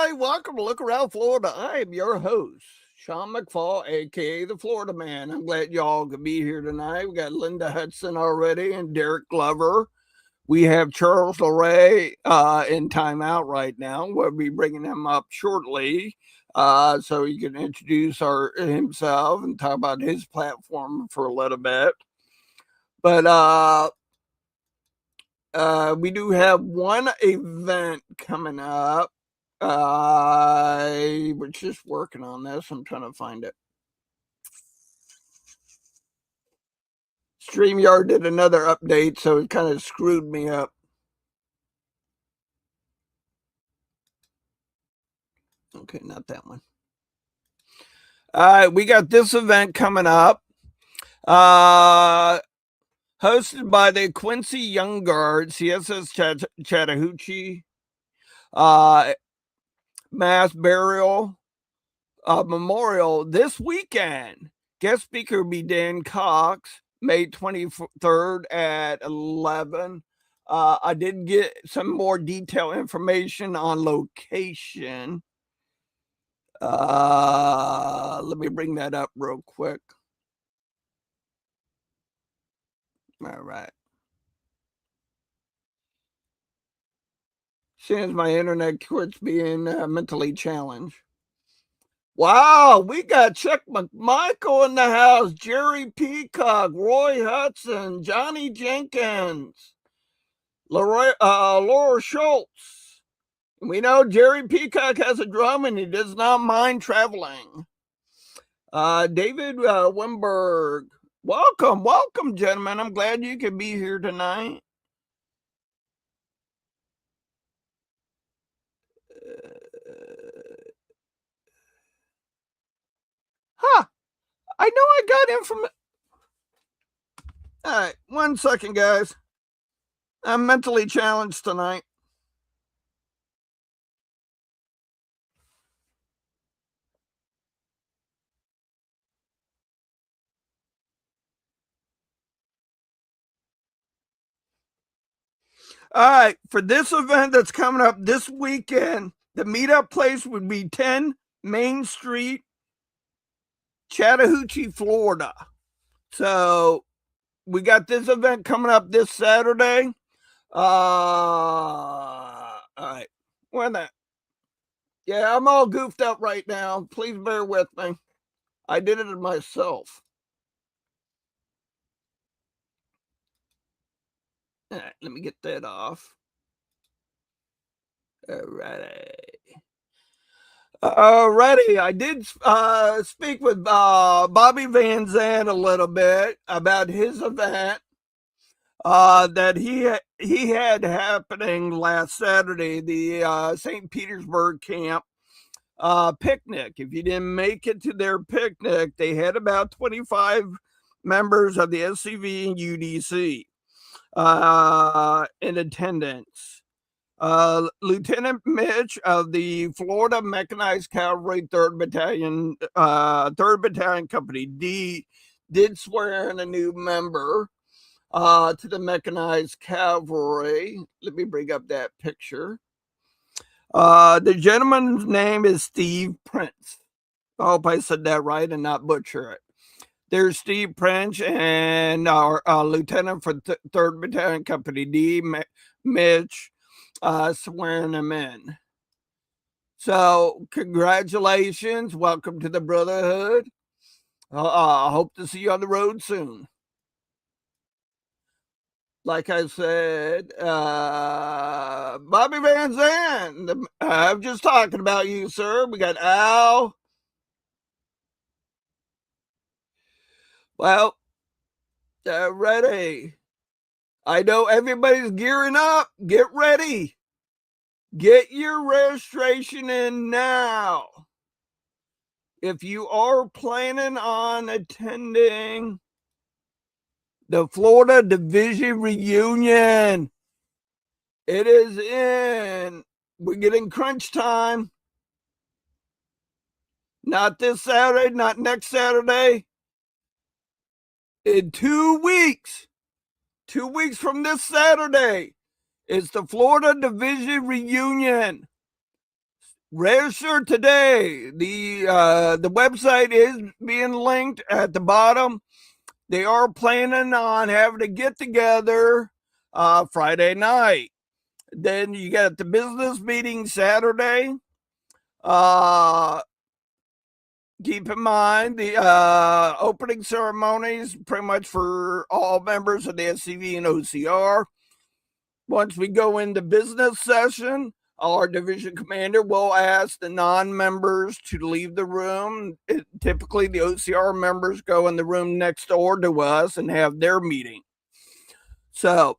everybody. Welcome to Look Around Florida. I am your host, Sean McFall, aka the Florida Man. I'm glad y'all could be here tonight. We got Linda Hudson already and Derek Glover. We have Charles Lauret in timeout right now. We'll be bringing him up shortly so he can introduce himself and talk about his platform for a little bit. But we do have one event coming up. We're just working on this. I'm trying to find it. StreamYard did another update, so it kind of screwed me up. Okay, not that one. All right, we got this event coming up. Hosted by the Quincy Young Guard, CSS Chattahoochee, Mass Burial Memorial this weekend. Guest speaker will be Dan Cox, May 23rd at 11. I did get some more detailed information on location. Let me bring that up real quick. All right. As soon as my internet quits being mentally challenged. Wow, we got Chuck McMichael in the house, Jerry Peacock, Roy Hudson, Johnny Jenkins, Laura Schultz. We know Jerry Peacock has a drum and he does not mind traveling. David Wimberg. Welcome, gentlemen. I'm glad you could be here tonight. I know I got information. All right, 1 second, guys. I'm mentally challenged tonight. All right, for this event that's coming up this weekend, the meetup place would be 10 Main Street, Chattahoochee, Florida. So we got this event coming up this Saturday. All right, where that? Yeah, I'm all goofed up right now. Please bear with me. I did it myself. All right, let me get that off. Alrighty, I did speak with Bobby Van Zandt a little bit about his event that he had happening last Saturday, the St. Petersburg camp picnic. If you didn't make it to their picnic, they had about 25 members of the SCV and UDC in attendance. Lieutenant Mitch of the Florida Mechanized Cavalry 3rd Battalion Company D did swear in a new member to the Mechanized Cavalry. Let me bring up that picture. The gentleman's name is Steve Prince. I hope I said that right and not butcher it. There's Steve Prince and our lieutenant for 3rd Battalion Company D, Mitch, swearing him in. So congratulations. Welcome to the Brotherhood. I hope to see you on the road soon. Like I said, Bobby Van Zandt, I'm just talking about you, sir. We got Al. Well, ready. I know everybody's gearing up. Get ready. Get your registration in now. If you are planning on attending the Florida Division reunion, it is in. We're getting crunch time. Not this Saturday, not next Saturday. In 2 weeks. 2 weeks from this Saturday, it's the Florida Division reunion. Register today. The website is being linked at the bottom. They are planning on having a get together Friday night. Then you got the business meeting Saturday. Keep in mind the opening ceremonies pretty much for all members of the SCV and OCR. Once we go into business session, our division commander will ask the non-members to leave the room. Typically, the OCR members go in the room next door to us and have their meeting. So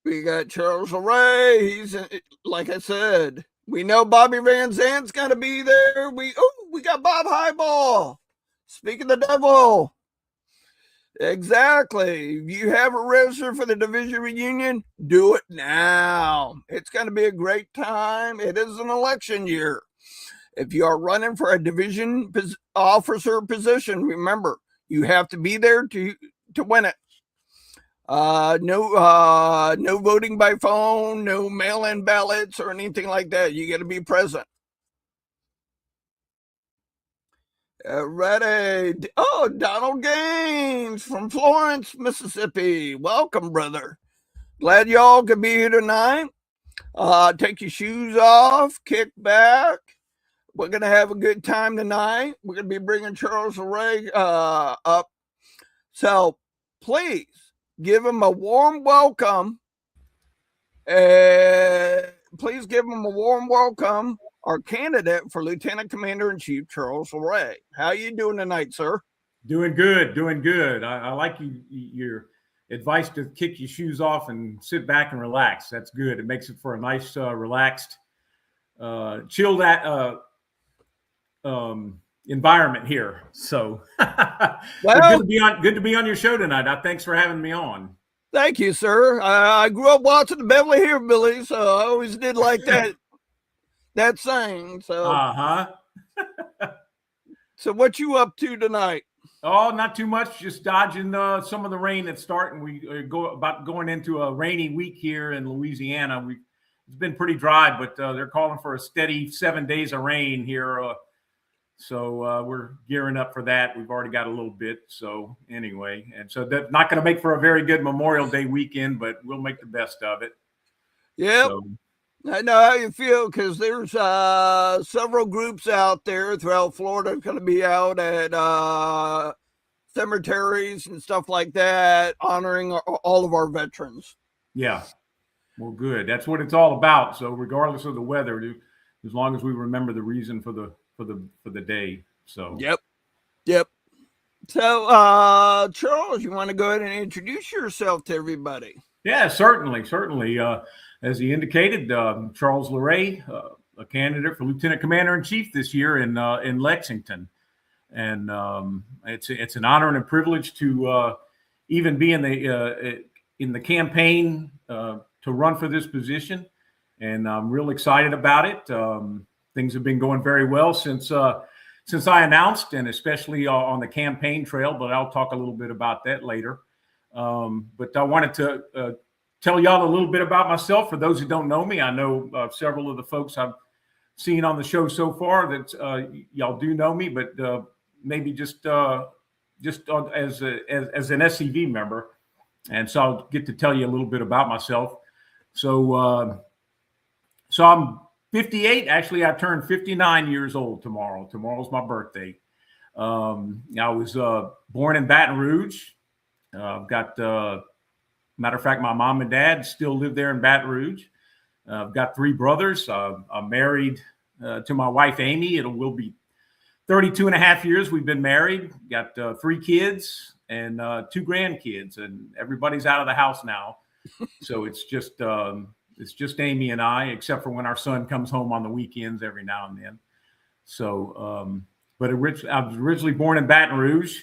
we got Charles Lauret. He's, like I said, we know Bobby Van Zant's going to be there. We got Bob Highball. Speaking of the devil. Exactly. If you haven't registered for the division reunion, do it now. It's going to be a great time. It is an election year. If you are running for a division officer position, remember, you have to be there to win it. No voting by phone, no mail-in ballots or anything like that. You got to be present. Ready. Oh, Donald Gaines from Florence, Mississippi. Welcome, brother. Glad y'all could be here tonight. Take your shoes off, kick back. We're going to have a good time tonight. We're going to be bringing Charles Lauret up. So please give him a warm welcome. Please give him a warm welcome. Our candidate for Lieutenant Commander-in-Chief, Charles Lauret. How you doing tonight, sir? Doing good, doing good. I like your advice to kick your shoes off and sit back and relax. That's good. It makes it for a nice, relaxed, chilled environment here. So, well, good to be on your show tonight. Thanks for having me on. Thank you, sir. I grew up watching the Beverly Hillbillies, so I always did like that saying. So, So what you up to tonight? Oh, not too much. Just dodging some of the rain that's starting. We going into a rainy week here in Louisiana. It's been pretty dry, but they're calling for a steady 7 days of rain here. So we're gearing up for that. We've already got a little bit. So anyway, and so that's not going to make for a very good Memorial Day weekend, but we'll make the best of it. Yep. So. I know how you feel because there's several groups out there throughout Florida going to be out at cemeteries and stuff like that, honoring all of our veterans. Yeah. Well, good. That's what it's all about. So regardless of the weather, as long as we remember the reason for the day. So Yep. So Charles, you want to go ahead and introduce yourself to everybody? Yeah, certainly. As he indicated, Charles Lauret, a candidate for Lieutenant Commander-in-Chief this year in Lexington, and it's an honor and a privilege to even be in the campaign to run for this position, and I'm real excited about it. Things have been going very well since I announced, and especially on the campaign trail. But I'll talk a little bit about that later. But I wanted to tell y'all a little bit about myself. For those who don't know me, I know several of the folks I've seen on the show so far that y'all do know me, but maybe just as an SCV member. And so I'll get to tell you a little bit about myself. So I'm 58. Actually, I turned 59 years old tomorrow. Tomorrow's my birthday. I was born in Baton Rouge. I've got matter of fact, my mom and dad still live there in Baton Rouge. I've got 3 brothers. I'm married to my wife, Amy. Will be 32 and a half years we've been married. Got 3 kids and 2 grandkids, and everybody's out of the house now. So it's just Amy and I, except for when our son comes home on the weekends every now and then. So, but I was originally born in Baton Rouge.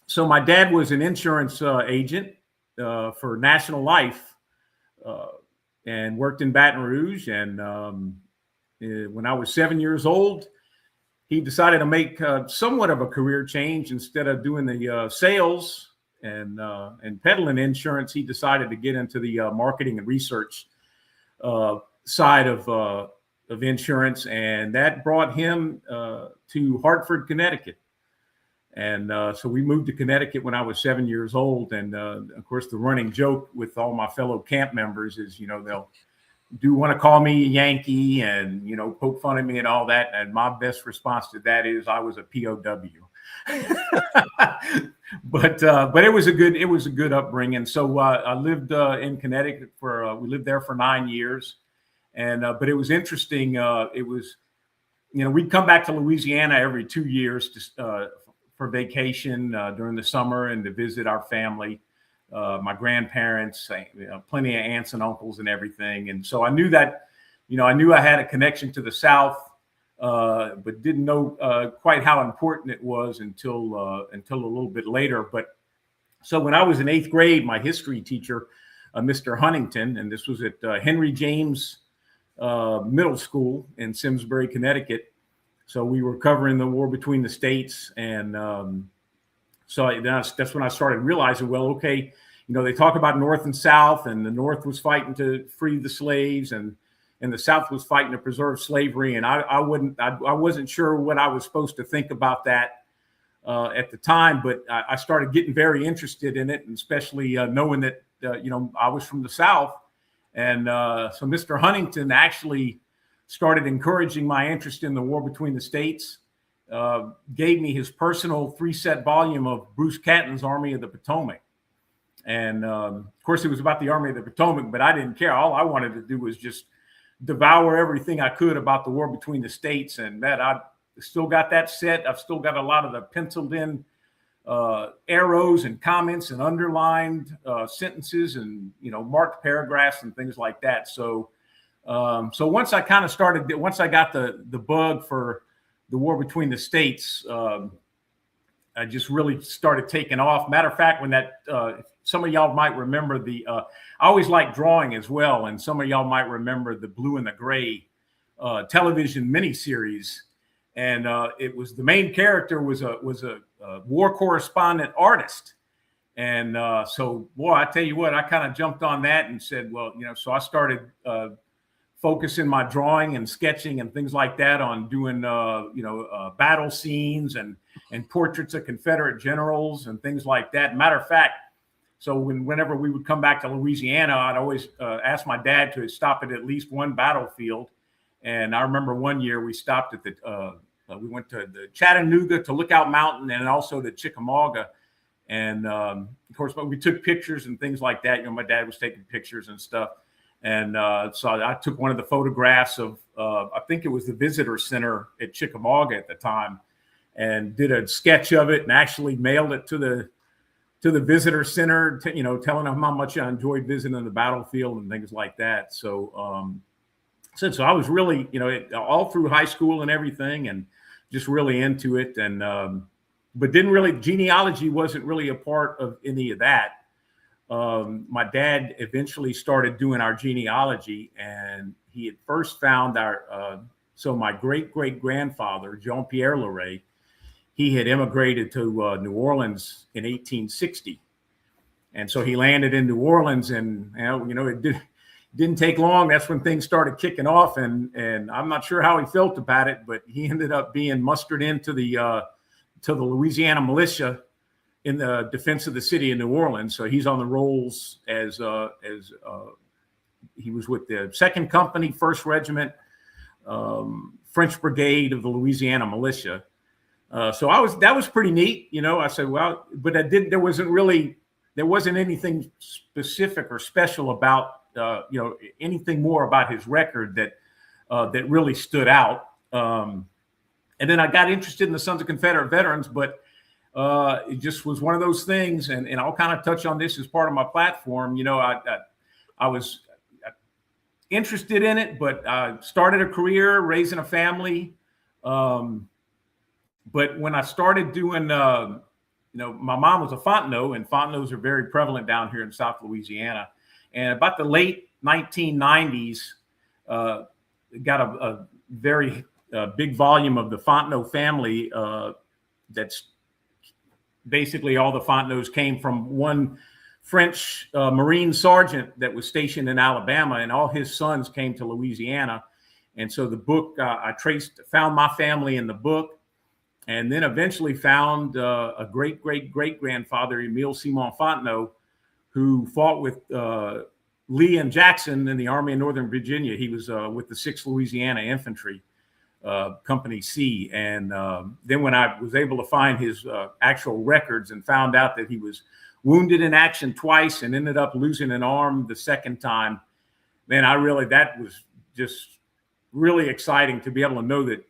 So my dad was an insurance agent for National Life and worked in Baton Rouge. And when I was 7 years old, he decided to make somewhat of a career change. Instead of doing the sales and peddling insurance, he decided to get into the marketing and research side of insurance, and that brought him to Hartford, Connecticut. And so we moved to Connecticut when I was 7 years old. And of course, the running joke with all my fellow camp members is, they'll do want to call me a Yankee and, poke fun at me and all that. And my best response to that is I was a POW. But it was a good upbringing. So I lived in Connecticut we lived there for 9 years. And but it was interesting. It was, we'd come back to Louisiana every 2 years for vacation during the summer and to visit our family, my grandparents, plenty of aunts and uncles and everything. And so I knew that, I knew I had a connection to the South, but didn't know quite how important it was until a little bit later. But so when I was in 8th grade, my history teacher, Mr. Huntington, and this was at Henry James Middle School in Simsbury, Connecticut. So we were covering the war between the states. And so that's when I started realizing, well, okay, they talk about North and South, and the North was fighting to free the slaves, and the South was fighting to preserve slavery. And I wasn't sure what I was supposed to think about that at the time, but I started getting very interested in it, and especially knowing that, I was from the South. And so Mr. Huntington actually started encouraging my interest in the war between the states, gave me his personal 3-set volume of Bruce Catton's Army of the Potomac. And of course, it was about the Army of the Potomac, but I didn't care. All I wanted to do was just devour everything I could about the war between the states. And that I still got that set. I've still got a lot of the penciled in arrows and comments and underlined sentences and, marked paragraphs and things like that. So once I kind of once I got the bug for the war between the states, I just really started taking off. Matter of fact, when that, some of y'all might remember I always liked drawing as well. And some of y'all might remember the Blue and the Gray television miniseries. And it was, the main character was a war correspondent artist. And so, boy, I tell you what, I kind of jumped on that and said, well, so I started focusing my drawing and sketching and things like that on doing, battle scenes and portraits of Confederate generals and things like that. Matter of fact, so whenever we would come back to Louisiana, I'd always ask my dad to stop at least one battlefield. And I remember one year we stopped at we went to the Chattanooga to Lookout Mountain and also to Chickamauga. And of course, we took pictures and things like that. My dad was taking pictures and stuff. And so I took one of the photographs of, I think it was the visitor center at Chickamauga at the time, and did a sketch of it and actually mailed it to the visitor center, telling them how much I enjoyed visiting the battlefield and things like that. So, so I was really, all through high school and everything, and just really into it. And, but genealogy wasn't really a part of any of that. My dad eventually started doing our genealogy, and he had first found my great-great-grandfather, Jean-Pierre Lauret. He had immigrated to New Orleans in 1860. And so he landed in New Orleans, and, it didn't take long. That's when things started kicking off. And I'm not sure how he felt about it, but he ended up being mustered into the Louisiana militia in the defense of the city of New Orleans. So he's on the rolls as he was with the 2nd Company, 1st Regiment, French Brigade of the Louisiana Militia. So that was pretty neat. I said, well, but there wasn't anything specific or special about, anything more about his record that really stood out. And then I got interested in the Sons of Confederate Veterans, but it just was one of those things, and I'll kind of touch on this as part of my platform. I was interested in it, but I started a career, raising a family. But when I started doing, my mom was a Fontenot, and Fontenots are very prevalent down here in South Louisiana. And about the late 1990s, got a very big volume of the Fontenot family that's basically all the Fontenot's came from one French Marine sergeant that was stationed in Alabama, and all his sons came to Louisiana. And so the book, I found my family in the book, and then eventually found a great-great-great-grandfather, Emile Simon Fontenot, who fought with Lee and Jackson in the Army of Northern Virginia. He was with the 6th Louisiana Infantry, Company C. And then when I was able to find his actual records and found out that he was wounded in action twice and ended up losing an arm the second time, man, that was just really exciting to be able to know that,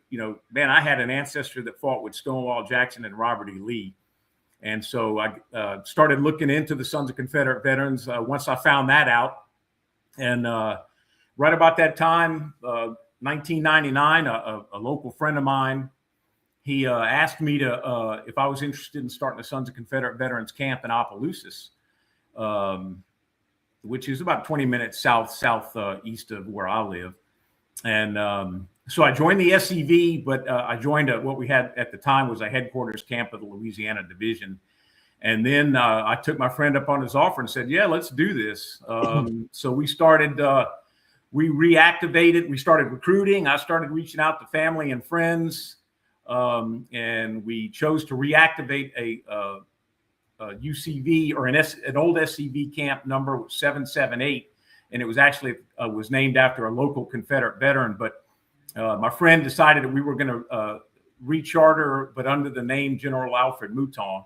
man, I had an ancestor that fought with Stonewall Jackson and Robert E. Lee. And so I started looking into the Sons of Confederate Veterans once I found that out. And right about that time, 1999, a local friend of mine, he asked me to if I was interested in starting the Sons of Confederate Veterans camp in Opelousas, which is about 20 minutes southeast of where I live. And so I joined the SCV, but I joined what we had at the time was a headquarters camp of the Louisiana Division. And then I took my friend up on his offer and said, yeah, let's do this. So we started, we reactivated, we started recruiting. I started reaching out to family and friends. And we chose to reactivate a UCV or an old SCV camp number 778. And it was actually was named after a local Confederate veteran. But my friend decided that we were going to recharter, but under the name General Alfred Mouton,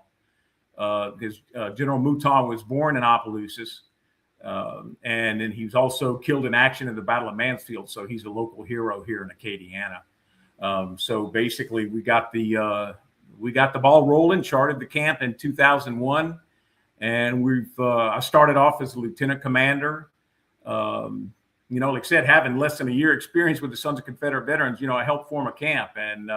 because General Mouton was born in Opelousas, and then he was also killed in action in the Battle of Mansfield. So he's a local hero here in Acadiana. So basically, we got the ball rolling, charted the camp in 2001, and I started off as a lieutenant commander. Like I said, having less than a year experience with the Sons of Confederate Veterans, I helped form a camp, and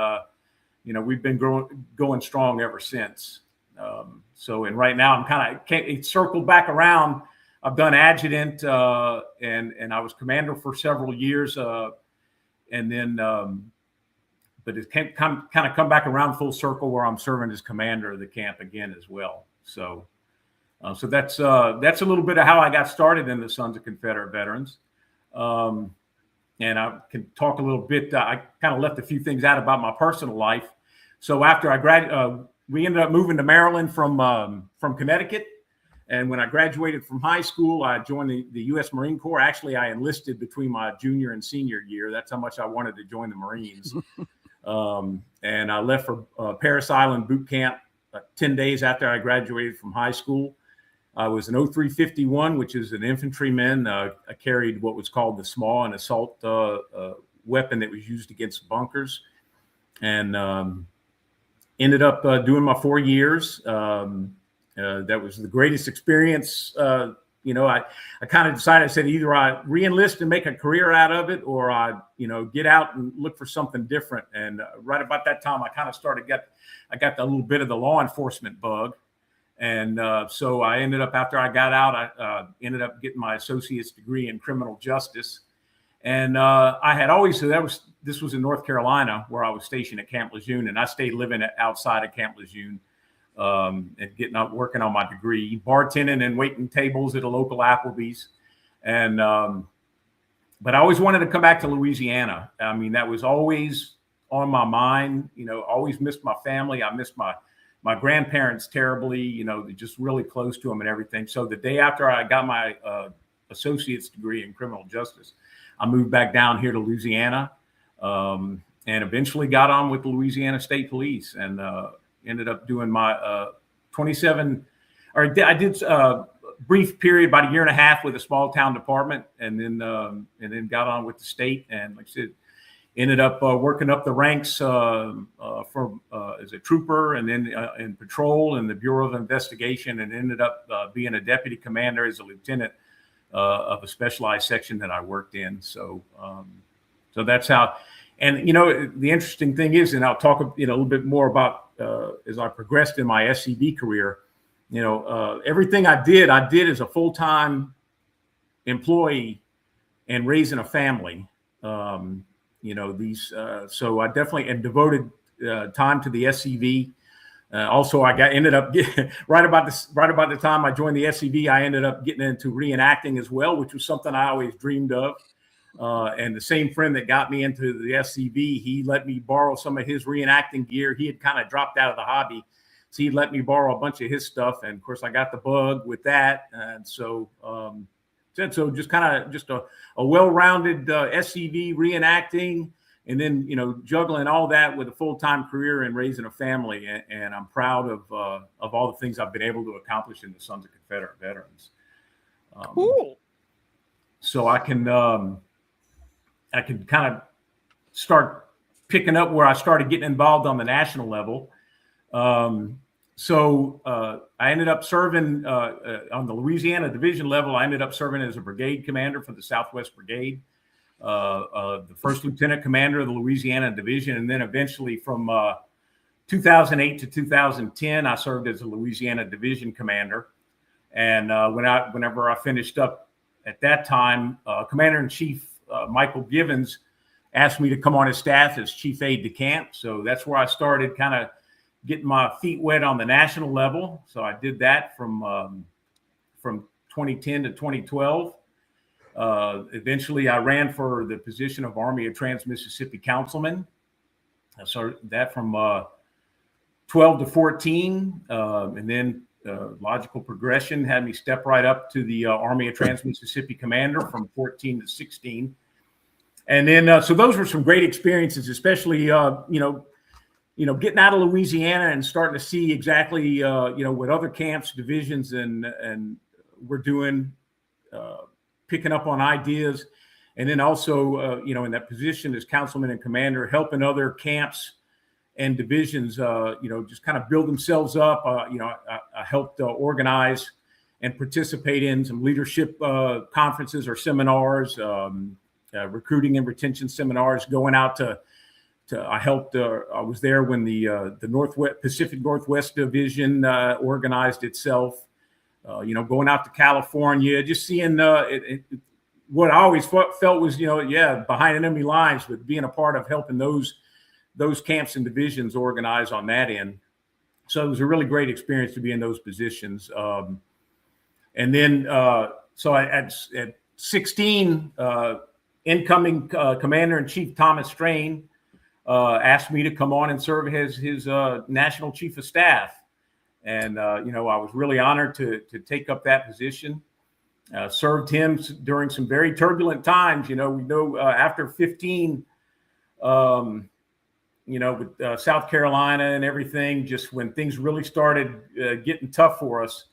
we've been going strong ever since. And right now I'm it circled back around. I've done adjutant, and I was commander for several years, and then but it can kind of come back around full circle where I'm serving as commander of the camp again as well. So that's a little bit of how I got started in the Sons of Confederate Veterans. And I can talk a little bit. I kind of left a few things out about my personal life. So after I graduated, we ended up moving to Maryland from Connecticut. And when I graduated from high school, I joined the U.S. Marine Corps. Actually, I enlisted between my junior and senior year. That's how much I wanted to join the Marines. And I left for Parris Island boot camp 10 days after I graduated from high school. I was an 0351, which is an infantryman. I carried what was called the small and assault weapon that was used against bunkers, and ended up doing my 4 years. That was the greatest experience. I kind of decided, I said, either I re-enlist and make a career out of it, or I, get out and look for something different. And right about that time, I kind of I got a little bit of the law enforcement bug. And so I ended up, after I got out, I ended up getting my associate's degree in criminal justice. And I had always, this was in North Carolina, where I was stationed at Camp Lejeune, and I stayed living outside of Camp Lejeune, and working on my degree, bartending and waiting tables at a local Applebee's. And but I always wanted to come back to Louisiana. I mean, that was always on my mind. Always missed my family. I missed my grandparents terribly. They're just really close to them and everything. So the day after I got my associate's degree in criminal justice, I moved back down here to Louisiana, and eventually got on with the Louisiana State Police, and ended up doing my 27, or I did a brief period, about a year and a half, with a small town department, and then got on with the state, and like I said, ended up working up the ranks as a trooper, and then in patrol in the Bureau of Investigation, and ended up being a deputy commander as a lieutenant of a specialized section that I worked in. So that's how. And the interesting thing is, and I'll talk a little bit more about as I progressed in my SCV career. Everything I did as a full-time employee and raising a family. So I definitely devoted time to the SCV. Also, ended up right about the time I joined the SCV, I ended up getting into reenacting as well, which was something I always dreamed of. And the same friend that got me into the SCV, he let me borrow some of his reenacting gear. He had kind of dropped out of the hobby, so he let me borrow a bunch of his stuff. And of course, I got the bug with that. And so, just a well-rounded SCV reenacting. And then, juggling all that with a full-time career and raising a family. And I'm proud of all the things I've been able to accomplish in the Sons of Confederate Veterans. Cool. So I can kind of start picking up where I started getting involved on the national level. So I ended up serving on the Louisiana division level. I ended up serving as a brigade commander for the Southwest Brigade. The first lieutenant commander of the Louisiana division. And then eventually from 2008 to 2010, I served as a Louisiana division commander. And whenever I finished up at that time, Commander-in-Chief Michael Givens asked me to come on his staff as chief aide de camp. So that's where I started kind of getting my feet wet on the national level. So I did that from 2010 to 2012. Eventually, I ran for the position of Army of Trans-Mississippi Councilman. So that from 12 to 14, and then logical progression had me step right up to the Army of Trans-Mississippi Commander from 14 to 16. And then, so those were some great experiences, especially, getting out of Louisiana and starting to see exactly, what other camps, divisions, and we're doing, picking up on ideas. And then also, in that position as councilman and commander, helping other camps and divisions, just kind of build themselves up. I helped organize and participate in some leadership conferences or seminars, recruiting and retention seminars, going out to I helped, I was there when the Pacific Northwest Division organized itself. Going out to California, just seeing what I always felt was, behind enemy lines, but being a part of helping those camps and divisions organize on that end. So it was a really great experience to be in those positions. And then, so at 16, incoming Commander-in-Chief Thomas Strain asked me to come on and serve as his National Chief of Staff. And, I was really honored to take up that position. Served him during some very turbulent times. After 15, with South Carolina and everything, just when things really started getting tough for us,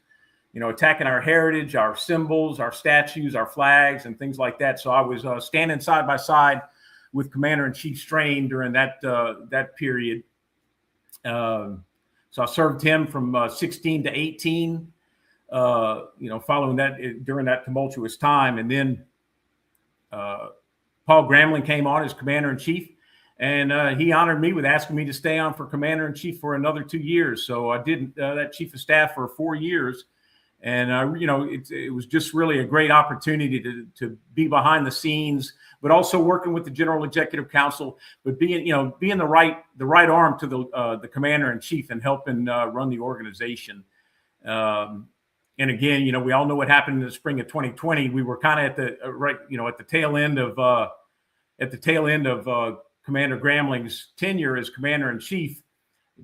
attacking our heritage, our symbols, our statues, our flags, and things like that. So I was standing side by side with Commander-in-Chief Strain during that period. So I served him from 16 to 18, following that during that tumultuous time. And then Paul Gramling came on as Commander-in-Chief, and he honored me with asking me to stay on for Commander-in-Chief for another 2 years. So I did that Chief of Staff for 4 years. And, it was just really a great opportunity to be behind the scenes, but also working with the General Executive Council, but being the right arm to the Commander-in-Chief and helping run the organization. And again, we all know what happened in the spring of 2020. We were kind of at the tail end of Commander Gramling's tenure as Commander-in-Chief.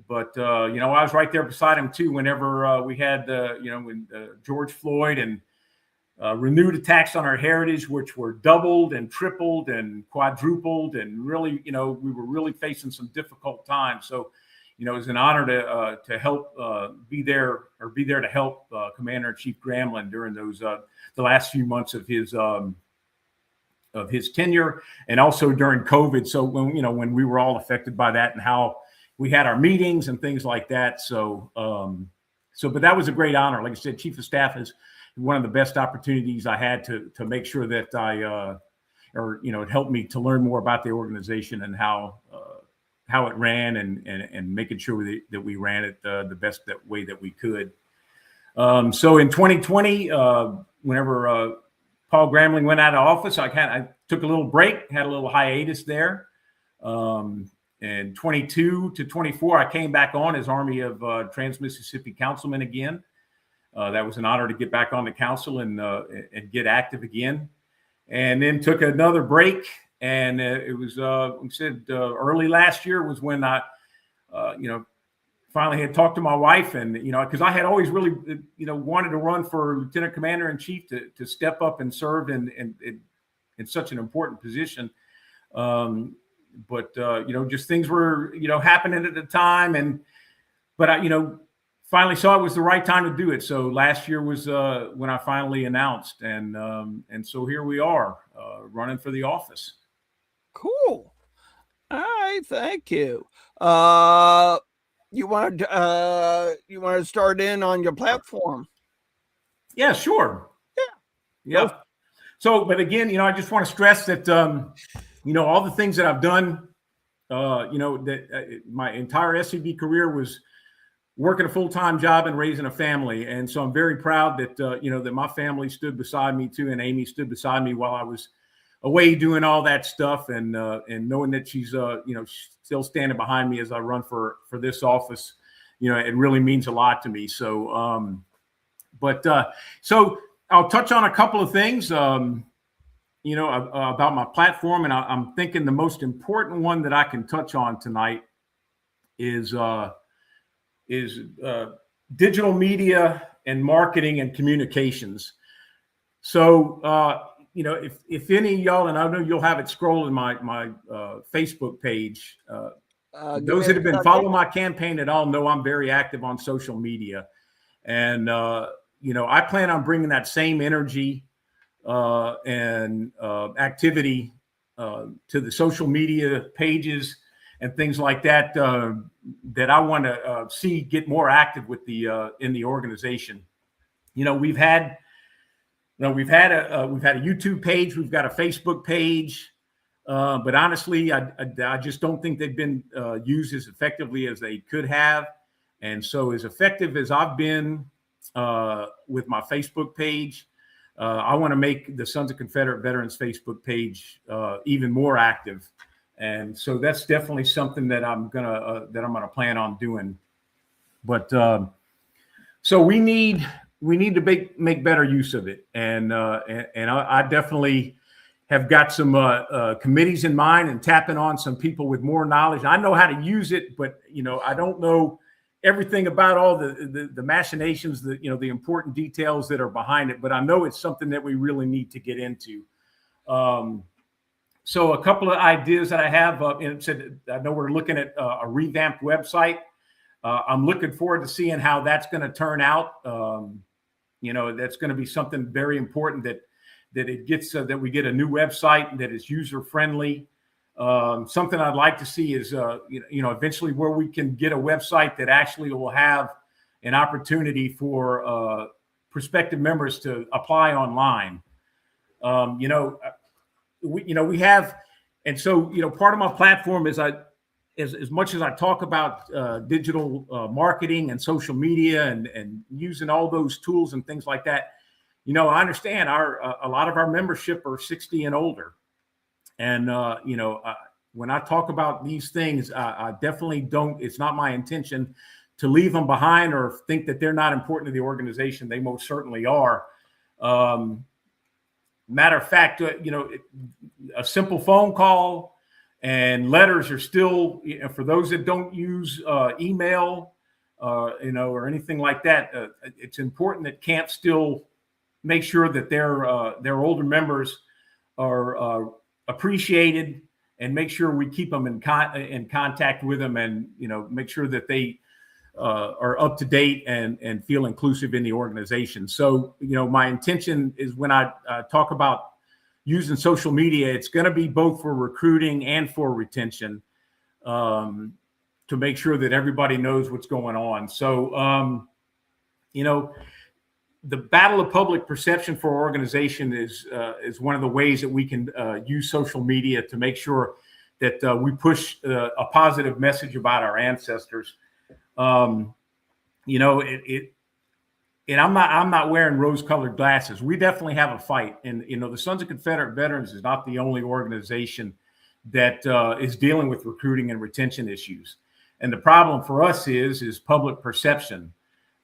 But, I was right there beside him, too, whenever we had, when George Floyd and renewed attacks on our heritage, which were doubled and tripled and quadrupled. And really, we were really facing some difficult times. So, it was an honor to help be there to help Commander-in-Chief Gramling during those the last few months of his tenure, and also during COVID. So when we were all affected by that and how we had our meetings and things like that. So, but that was a great honor. Like I said, Chief of Staff is one of the best opportunities I had to make sure that it helped me to learn more about the organization and how it ran and making sure that we ran it the best way that we could. So in 2020, whenever Paul Gramling went out of office, I took a little break, had a little hiatus there. in 22 to 24, I came back on as Army of Trans-Mississippi Councilman again. That was an honor to get back on the council and get active again. And then took another break. And it was, we said, early last year was when I, finally had talked to my wife, and because I had always really wanted to run for lieutenant commander in chief to step up and serve in such an important position, but just things were happening at the time, but I finally saw it was the right time to do it. So last year was when I finally announced, and so here we are running for the office. Cool. All right, thank you. You want to start in on your platform? Yeah, sure. Yeah. So, but again, I just want to stress that all the things that I've done, that my entire SCV career was working a full-time job and raising a family, and so I'm very proud that that my family stood beside me too, and Amy stood beside me while I was away doing all that stuff, and knowing that she's still standing behind me as I run for this office, it really means a lot to me. So, so I'll touch on a couple of things, about my platform, and I'm thinking the most important one that I can touch on tonight is digital media and marketing and communications. So, if any of y'all, and I know you'll have it scroll in my Facebook page, those that have been following my campaign at all know I'm very active on social media. And, I plan on bringing that same energy and activity to the social media pages and things like that, that I want to see get more active with in the organization. We've had a YouTube page, we've got a Facebook page, but honestly, I just don't think they've been used as effectively as they could have. And so, as effective as I've been with my Facebook page, I want to make the Sons of Confederate Veterans Facebook page even more active. And so that's definitely something that I'm gonna plan on doing. But so we need to make better use of it, and I definitely have got some committees in mind and tapping on some people with more knowledge. I know how to use it, but I don't know everything about all the machinations, the important details that are behind it. But I know it's something that we really need to get into. So a couple of ideas that I have, and I know we're looking at a revamped website. I'm looking forward to seeing how that's going to turn out. That's going to be something very important that it gets, that we get a new website that is user friendly. Something I'd like to see is, eventually where we can get a website that actually will have an opportunity for prospective members to apply online. We have, and so, part of my platform is as much as I talk about digital marketing and social media and using all those tools and things like that, I understand a lot of our membership are 60 and older. And, when I talk about these things, I definitely it's not my intention to leave them behind or think that they're not important to the organization. They most certainly are. Matter of fact, a simple phone call and letters are still, for those that don't use email, or anything like that, it's important that camp still make sure that their older members are appreciated, and make sure we keep them in contact with them, and make sure that they are up to date and feel inclusive in the organization. So, my intention is when I talk about using social media, it's going to be both for recruiting and for retention, to make sure that everybody knows what's going on. So, the battle of public perception for our organization is one of the ways that we can use social media to make sure that we push a positive message about our ancestors. And I'm not wearing rose-colored glasses. We definitely have a fight, and the Sons of Confederate Veterans is not the only organization that is dealing with recruiting and retention issues. And the problem for us is public perception.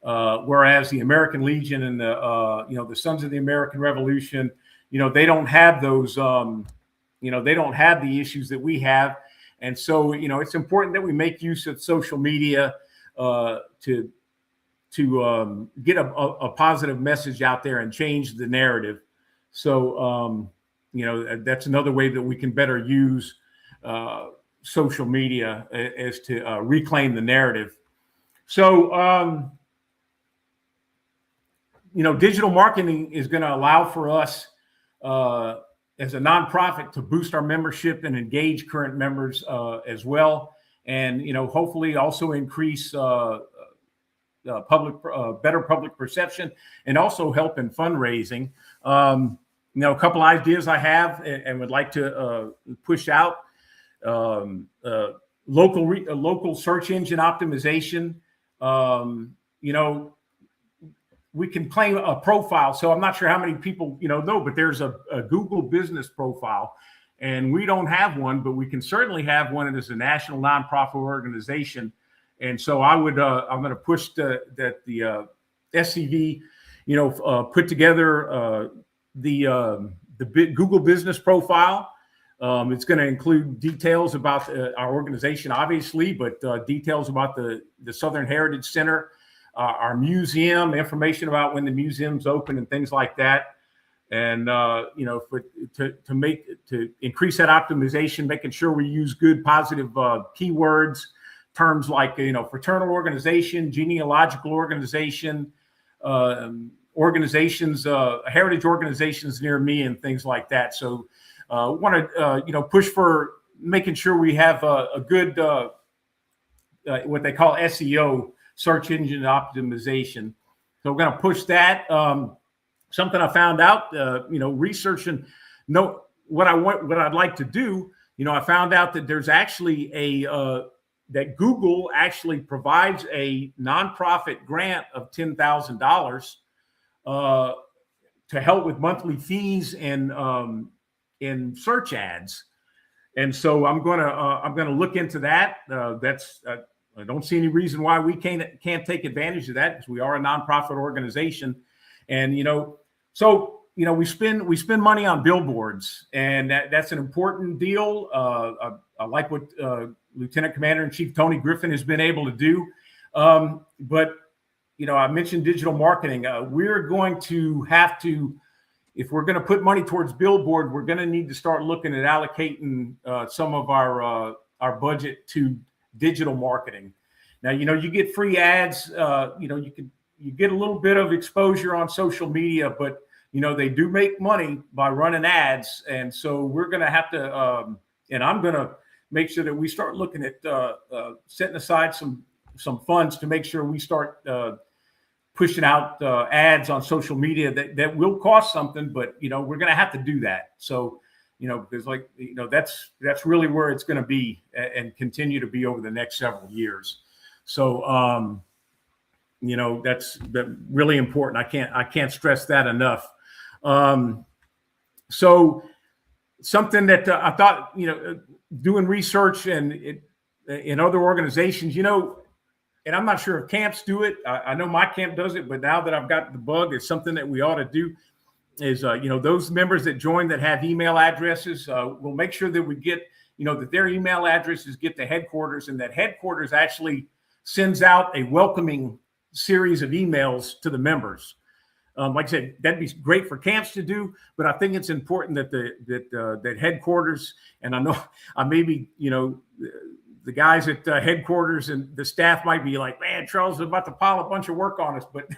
Whereas the American Legion and the Sons of the American Revolution, they don't have those, they don't have the issues that we have. And so, it's important that we make use of social media to get a positive message out there and change the narrative. So, that's another way that we can better use social media as to reclaim the narrative. So, digital marketing is going to allow for us as a nonprofit to boost our membership and engage current members as well. And, hopefully also increase better public perception and also help in fundraising. A couple ideas I have and would like to push out. Local search engine optimization. We can claim a profile. So I'm not sure how many people know, but there's a Google business profile, and we don't have one, but we can certainly have one as a national nonprofit organization. And so I'm going to push that the SCV, put together the Google business profile. It's going to include details about our organization, obviously, but details about the Southern Heritage Center, our museum, information about when the museum's open and things like that. And, to increase that optimization, making sure we use good, positive keywords, terms like, fraternal organization, genealogical organization, organizations, heritage organizations near me and things like that. So want to, push for making sure we have a good, what they call SEO, search engine optimization. So we're going to push that. Something I found out, researching what I'd like to do. I found out that there's actually that Google actually provides a nonprofit grant of $10,000 to help with monthly fees and in search ads. And so I'm gonna look into that. I don't see any reason why we can't take advantage of that, because we are a nonprofit organization. And we spend money on billboards, and that's an important deal. I like what Lieutenant Commander in Chief Tony Griffin has been able to do. But I mentioned digital marketing. We're going to have to, if we're going to put money towards billboard, we're going to need to start looking at allocating some of our budget to digital marketing. Now, you get free ads. You get a little bit of exposure on social media, but they do make money by running ads, and so we're going to have to. And I'm going to make sure that we start looking at setting aside some funds to make sure we start pushing out ads on social media that will cost something, but we're going to have to do that. So because that's really where it's going to be and continue to be over the next several years. So that's really important. I can't stress that enough. So something that I thought, doing research and in other organizations, and I'm not sure if camps do it. I know my camp does it, but now that I've got the bug, it's something that we ought to do. Is those members that join that have email addresses, we'll make sure that we get that their email addresses get to headquarters, and that headquarters actually sends out a welcoming series of emails to the members. Like I said, that'd be great for camps to do, but I think it's important that that headquarters, and I know maybe the guys at headquarters and the staff might be like, man, Charles is about to pile a bunch of work on us, but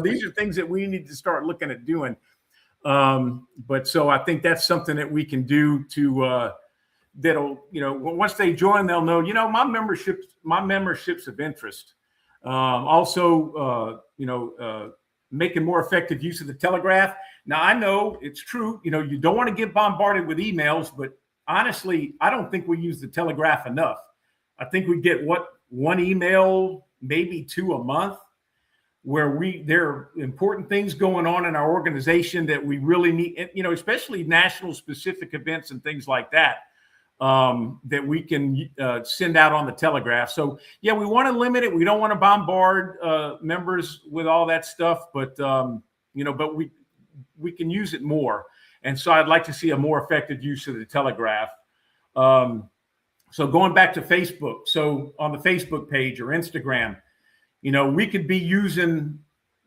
these are things that we need to start looking at doing. But so I think that's something that we can do to that'll once they join, they'll know my membership's of interest. Also, making more effective use of the telegraph. Now, I know it's true, you don't want to get bombarded with emails, but honestly, I don't think we use the telegraph enough. I think we get one email, maybe two a month, where there are important things going on in our organization that we really need, especially national specific events and things like that. that we can send out on the telegraph. So yeah, we want to limit it. We don't want to bombard members with all that stuff, but but we can use it more. And so I'd like to see a more effective use of the telegraph. So going back to Facebook, so on the Facebook page or Instagram, we could be using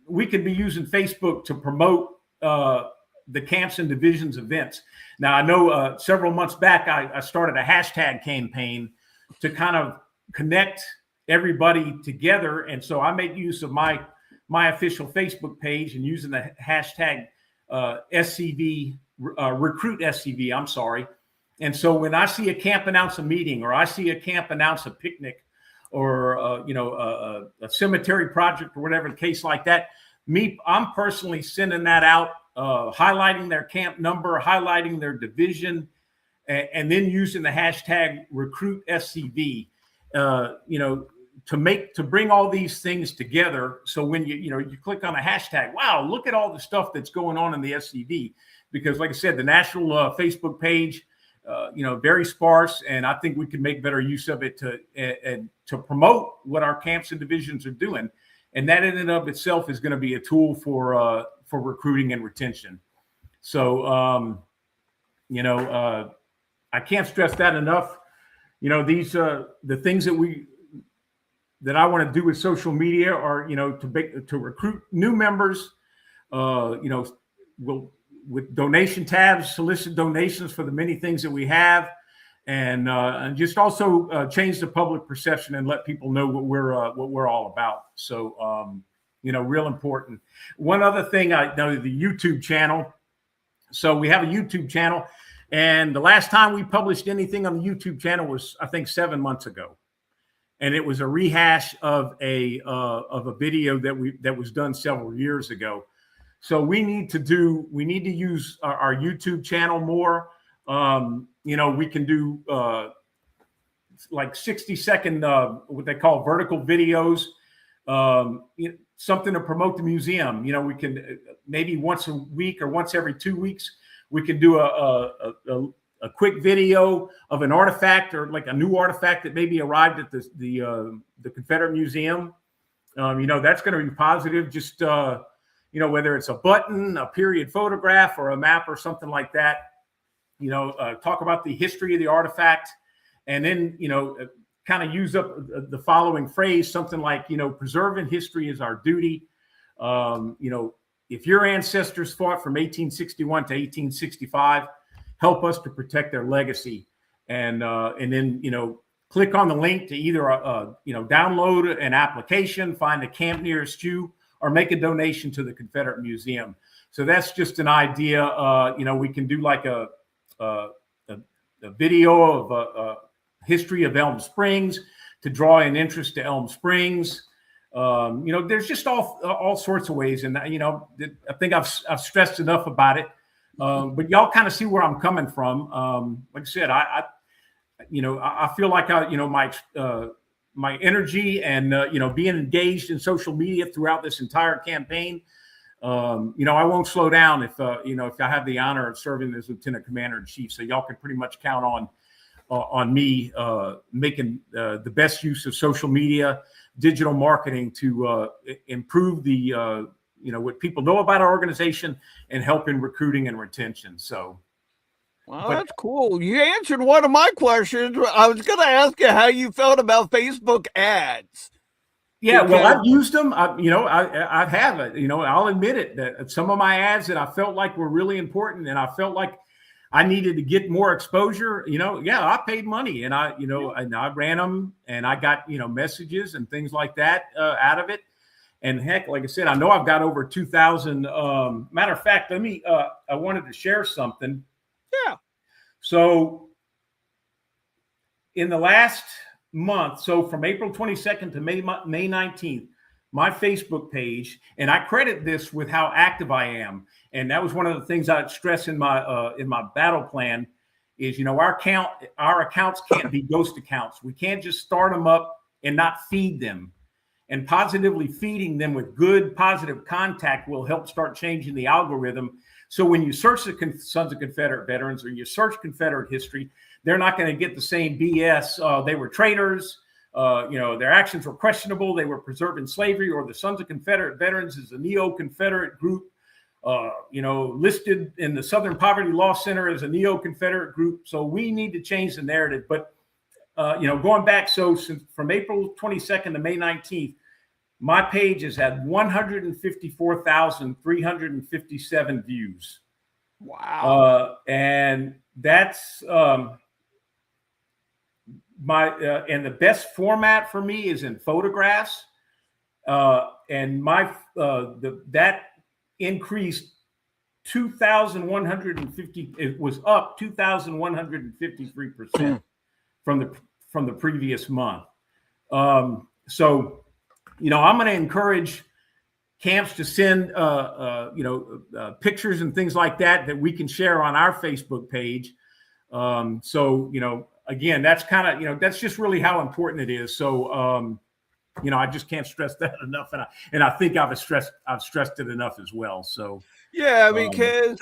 Facebook to promote the camps and divisions events. Now, I know several months back, I started a hashtag campaign to kind of connect everybody together. And so I make use of my official Facebook page and using the hashtag SCV, recruit SCV, I'm sorry. And so when I see a camp announce a meeting, or I see a camp announce a picnic, or a cemetery project, or whatever the case like that, I'm personally sending that out, highlighting their camp number, highlighting their division, and then using the hashtag recruit SCV, to bring all these things together. So when you click on a hashtag, wow, look at all the stuff that's going on in the SCV, because like I said, the national Facebook page, very sparse, and I think we can make better use of it to promote what our camps and divisions are doing, and that in and of itself is going to be a tool for recruiting and retention. So I can't stress that enough. These the things that I want to do with social media are to recruit new members. We'll, with donation tabs, solicit donations for the many things that we have, and just also change the public perception and let people know what we're all about. So, real important. One other thing, I know the YouTube channel. So we have a YouTube channel, and the last time we published anything on the YouTube channel was, I think, 7 months ago, and it was a rehash of a video that was done several years ago. So we need to use our YouTube channel more. We can do like 60-second, what they call vertical videos, something to promote the museum. We can maybe once a week or once every 2 weeks, we can do a quick video of an artifact, or like a new artifact that maybe arrived at the Confederate Museum. That's going to be positive. Just whether it's a button, a period photograph, or a map or something like that, talk about the history of the artifact, and then, kind of use up the following phrase, something like, preserving history is our duty. If your ancestors fought from 1861 to 1865, help us to protect their legacy. And then, click on the link to either, download an application, find a camp nearest you, or make a donation to the Confederate Museum. So that's just an idea. We can do like a video of a history of Elm Springs to draw an interest to Elm Springs. There's just all sorts of ways, and I think I've stressed enough about it. But y'all kind of see where I'm coming from. Like I said, I feel like my energy and being engaged in social media throughout this entire campaign. I won't slow down if I have the honor of serving as Lieutenant Commander in Chief. So y'all can pretty much count on me making the best use of social media, digital marketing to improve the what people know about our organization and help in recruiting and retention. So. Well, that's cool. You answered one of my questions. I was going to ask you how you felt about Facebook ads. Yeah, well, I've used them. I have it. I'll admit it, that some of my ads that I felt like were really important, and I felt like I needed to get more exposure. I paid money, and I ran them, and I got messages and things like that out of it. And heck, like I said, I know I've got over 2,000. Matter of fact, I wanted to share something. Yeah. So in the last month, so from April 22nd to May 19th, my Facebook page, and I credit this with how active I am. And that was one of the things I'd stress in my battle plan is, our accounts can't be ghost accounts. We can't just start them up and not feed them. And positively feeding them with good, positive contact will help start changing the algorithm So when you search the Sons of Confederate Veterans or you search Confederate history, they're not going to get the same BS. They were traitors. Their actions were questionable. They were preserving slavery, or the Sons of Confederate Veterans is a neo-Confederate group, listed in the Southern Poverty Law Center as a neo-Confederate group. So we need to change the narrative. But, going back, since from April 22nd to May 19th, my page has had 154,357 views. Wow. And that's and the best format for me is in photographs. And that increased 2,150. It was up 2,153% from the previous month. I'm going to encourage camps to send, pictures and things like that we can share on our Facebook page. Again, that's kind of, that's just really how important it is. So, I just can't stress that enough. And I think I've stressed it enough as well. So, yeah, because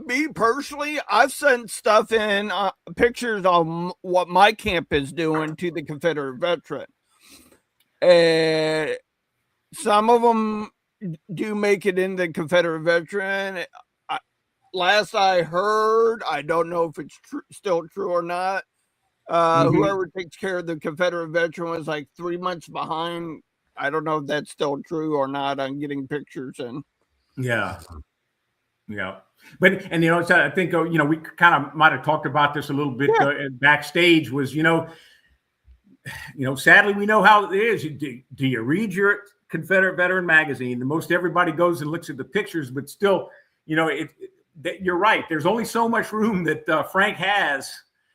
me personally, I've sent stuff in pictures on what my camp is doing to the Confederate veteran. And some of them do make it in the Confederate veteran. Last I heard, I don't know if it's still true or not. Whoever takes care of the Confederate veteran was like 3 months behind. I don't know if that's still true or not on getting pictures in. Yeah. But, I think, we kind of might have talked about this a little bit backstage was, sadly, we know how it is. Do you read your Confederate Veteran magazine? Most everybody goes and looks at the pictures, but still, you're right. There's only so much room that Frank has.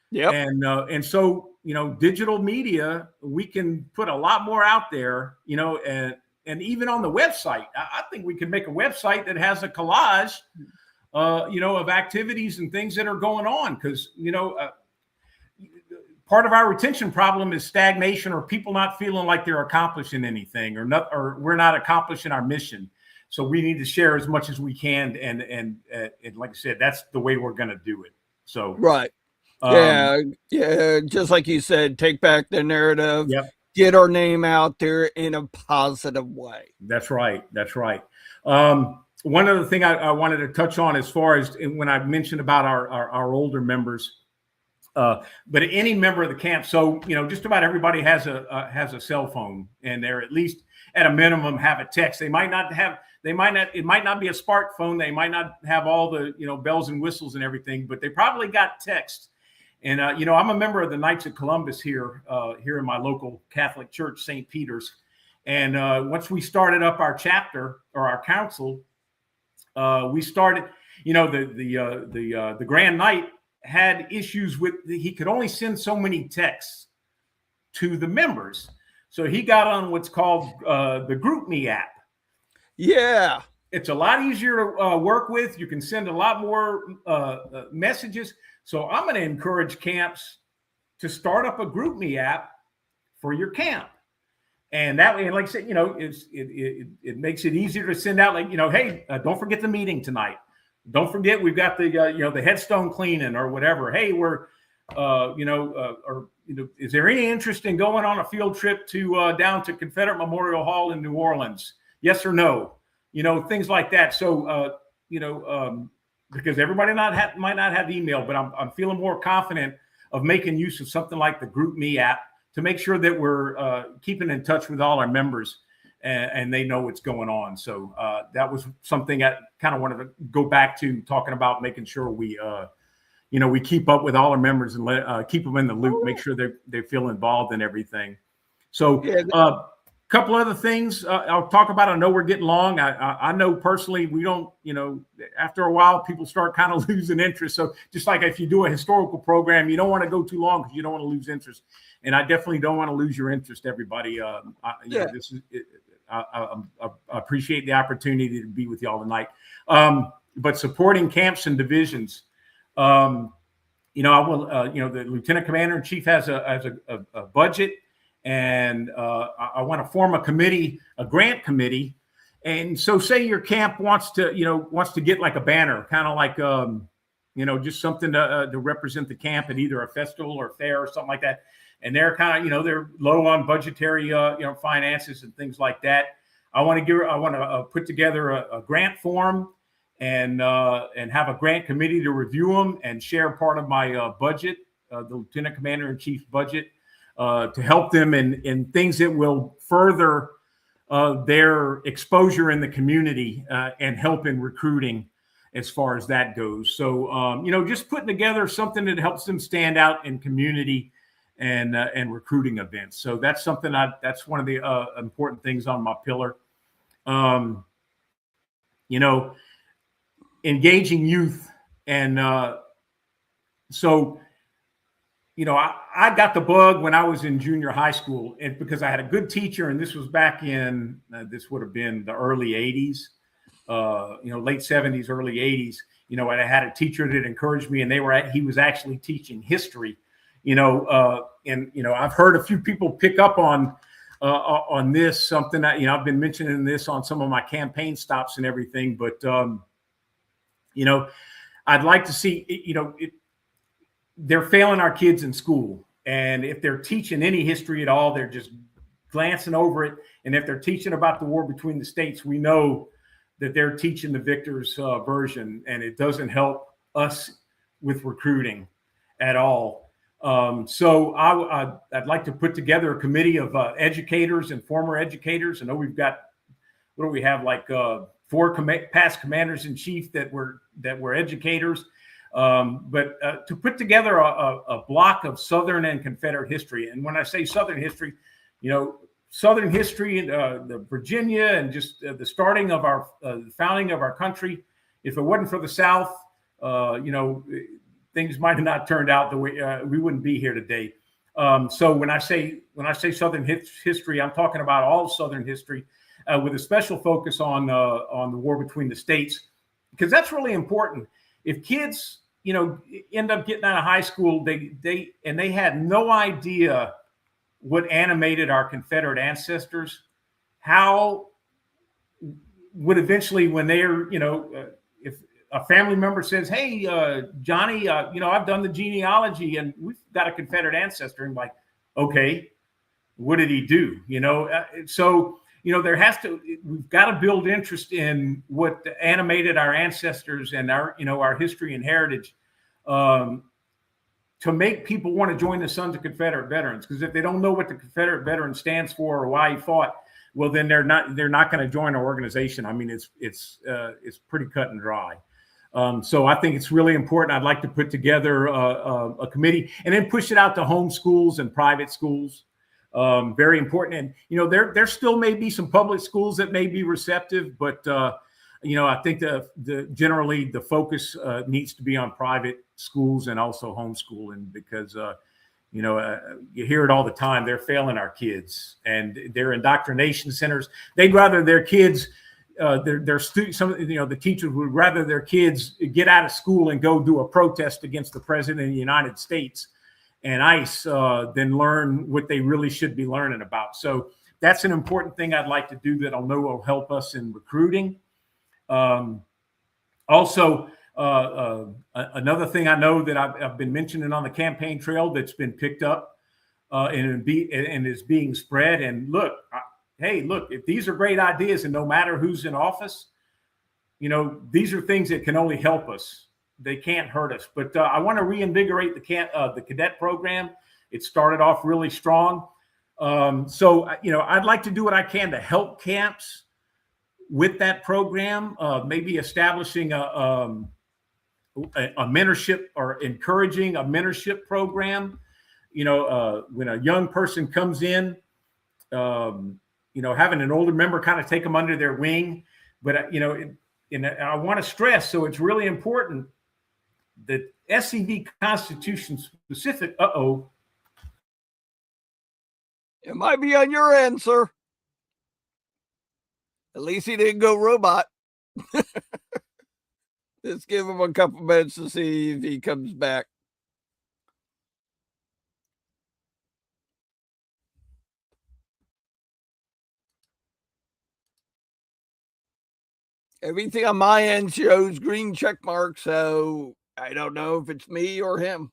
Yep. And so, digital media, we can put a lot more out there, and even on the website, I think we can make a website that has a collage, of activities and things that are going on. Because, part of our retention problem is stagnation or people not feeling like they're accomplishing anything or we're not accomplishing our mission. So we need to share as much as we can. And like I said, that's the way we're going to do it. So, right. Yeah. Just like you said, take back the narrative, get our name out there in a positive way. That's right. One other thing I wanted to touch on as far as when I mentioned about our older members, but any member of the camp. So, just about everybody has a cell phone, and they're at least at a minimum have a text. It might not be a smartphone. They might not have all the, bells and whistles and everything, but they probably got text. And, I'm a member of the Knights of Columbus here in my local Catholic church, St. Peter's. And once we started up our chapter or our council, we started, the Grand Knight had issues with, he could only send so many texts to the members. So he got on what's called the GroupMe app. Yeah. It's a lot easier to work with. You can send a lot more messages. So I'm going to encourage camps to start up a GroupMe app for your camp. And that way, and like I said, it makes it easier to send out, like, hey, don't forget the meeting tonight. Don't forget, we've got the headstone cleaning or whatever. Hey, we're, is there any interest in going on a field trip to down to Confederate Memorial Hall in New Orleans? Yes or no? Things like that. So, because everybody might not have email, but I'm feeling more confident of making use of something like the GroupMe app to make sure that we're keeping in touch with all our members and they know what's going on. So that was something I kind of wanted to go back to, talking about making sure we, we keep up with all our members and keep them in the loop, make sure they feel involved in everything. So couple other things I'll talk about. I know we're getting long. I know personally we don't, after a while people start kind of losing interest. So just like if you do a historical program, you don't want to go too long because you don't want to lose interest. And I definitely don't want to lose your interest, everybody. I appreciate the opportunity to be with y'all tonight. But supporting camps and divisions, I will, the Lieutenant Commander in Chief has a budget. And I want to form a committee, a grant committee, And so say your camp wants to get like a banner, kind of like, just something to represent the camp at either a festival or fair or something like that. And they're kind of, they're low on budgetary, finances and things like that. I want to put together a grant form and have a grant committee to review them and share part of my budget, the Lieutenant Commander in Chief's budget, to help them in things that will further their exposure in the community and help in recruiting as far as that goes. So, just putting together something that helps them stand out in community and recruiting events. So that's something that's one of the important things on my pillar. Engaging youth. And I got the bug when I was in junior high school, and because I had a good teacher, and this was back in, this would have been the early 80s, late 70s, early 80s, and I had a teacher that encouraged me, and he was actually teaching history, and I've heard a few people pick up on this, something that, I've been mentioning this on some of my campaign stops and everything, but, I'd like to see, they're failing our kids in school. And if they're teaching any history at all, they're just glancing over it. And if they're teaching about the war between the states, we know that they're teaching the victor's version, and it doesn't help us with recruiting at all. So I'd like to put together a committee of educators and former educators. I know we've got, what do we have, like 4 past commanders in chief that were educators. But to put together a block of Southern and Confederate history. And when I say Southern history, Southern history, the Virginia, and just the starting of our founding of our country. If it wasn't for the South, things might have not turned out the way we wouldn't be here today. So when I say Southern history, I'm talking about all Southern history, with a special focus on the war between the states, because that's really important. If kids, end up getting out of high school, they had no idea what animated our Confederate ancestors, how would eventually, when they're, if a family member says, "Hey, Johnny, I've done the genealogy and we've got a Confederate ancestor," and like, okay, what did he do? So we've got to build interest in what animated our ancestors and our history and heritage, to make people want to join the Sons of Confederate Veterans. Because if they don't know what the Confederate veteran stands for or why he fought, well, then they're not going to join our organization. I mean, it's pretty cut and dry. So I think it's really important. I'd like to put together a committee and then push it out to home schools and private schools. Very important. And, there still may be some public schools that may be receptive, but, I think generally the focus needs to be on private schools and also homeschooling, because, you hear it all the time. They're failing our kids, and they're indoctrination centers. They'd rather their kids, the teachers would rather their kids get out of school and go do a protest against the president of the United States and ICE than learn what they really should be learning about. So that's an important thing I'd like to do that I know will help us in recruiting. Also, another thing I know that I've been mentioning on the campaign trail that's been picked up and is being spread. And look, if these are great ideas, and no matter who's in office, these are things that can only help us. They can't hurt us. But I want to reinvigorate the cadet program. It started off really strong. So I'd like to do what I can to help camps with that program, maybe establishing a mentorship or encouraging a mentorship program. When a young person comes in, having an older member kind of take them under their wing. But, and I want to stress, so it's really important that SCV Constitution specific, It might be on your end, sir. At least he didn't go robot. Let's give him a couple minutes to see if he comes back. Everything on my end shows green check mark, so I don't know if it's me or him.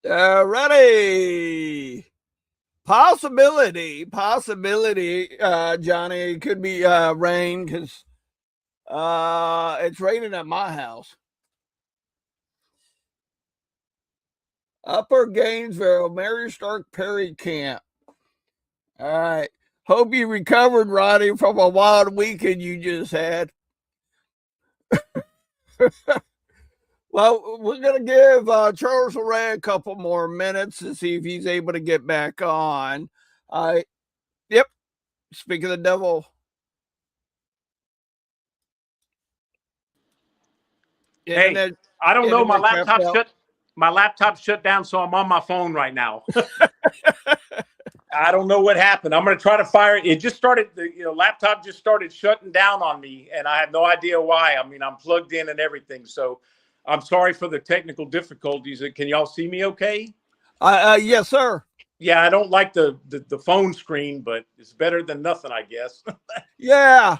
Ready. Possibility, Johnny. It could be rain because it's raining at my house. Upper Gainesville, Mary Stark Perry Camp. All right. Hope you recovered, Roddy, from a wild weekend you just had. Well, we're going to give Charles Lauret a couple more minutes to see if he's able to get back on. Yep. Speak of the devil. Hey, I don't know. My laptop shut down, so I'm on my phone right now. I don't know what happened. I'm going to try to fire it. It just started. The laptop just started shutting down on me, and I have no idea why. I mean, I'm plugged in and everything, so I'm sorry for the technical difficulties. Can y'all see me okay? Yes, sir. Yeah, I don't like the phone screen, but it's better than nothing, I guess. Yeah.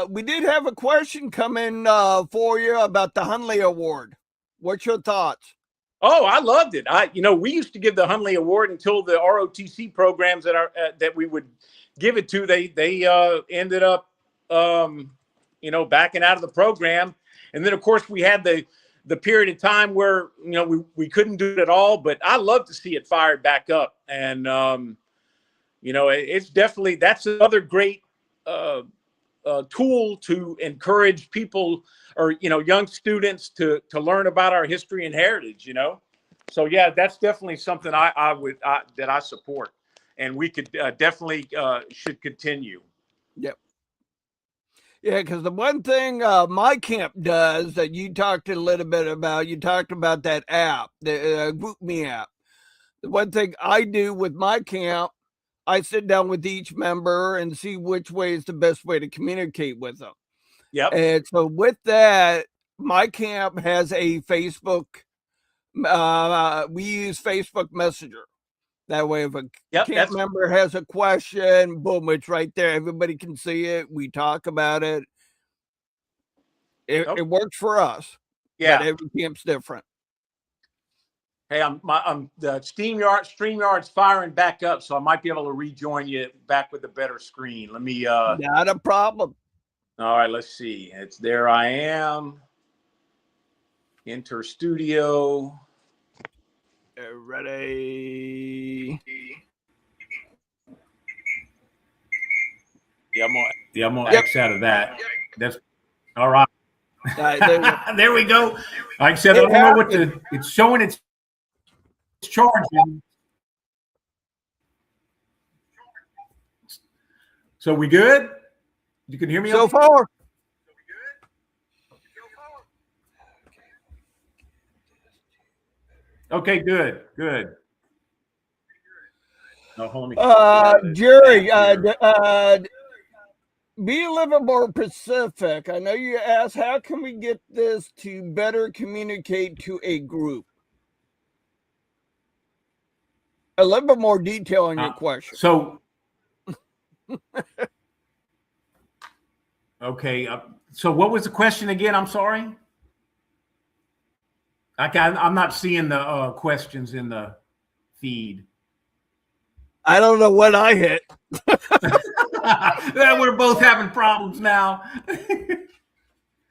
We did have a question come in for you about the Hunley Award. What's your thoughts? Oh, I loved it. We used to give the Hunley Award until the ROTC programs that we would give it to. They ended up, backing out of the program, and then of course we had the period of time where we couldn't do it at all. But I love to see it fired back up, and it's definitely that's another great tool to encourage people or young students to learn about our history and heritage. So yeah, that's definitely something that I support, and we could definitely should continue. Yep. Yeah, because the one thing my camp does that you talked a little bit about, you talked about that app, the Group Me app. The one thing I do with my camp, I sit down with each member and see which way is the best way to communicate with them. Yep. And so with that, my camp has a Facebook. We use Facebook Messenger. That way, if a camp member has a question, boom, it's right there. Everybody can see it. We talk about it. It works for us. Yeah. But every camp's different. Hey, the StreamYard's firing back up, so I might be able to rejoin you back with a better screen. Let me. Not a problem. All right, let's see. It's there. I am. Enter studio. Ready. Yeah, I'm gonna X out of that. That's all right. There we go. Like I said, I don't know what it's showing. It's charging. So we good? You can hear me so far. Okay, good. No, hold me. Jerry, be a little bit more specific. I know you asked, how can we get this to better communicate to a group? A little bit more detail on your question. So, okay. So what was the question again? I'm sorry. I'm not seeing the questions in the feed. I don't know what I hit. We're both having problems now.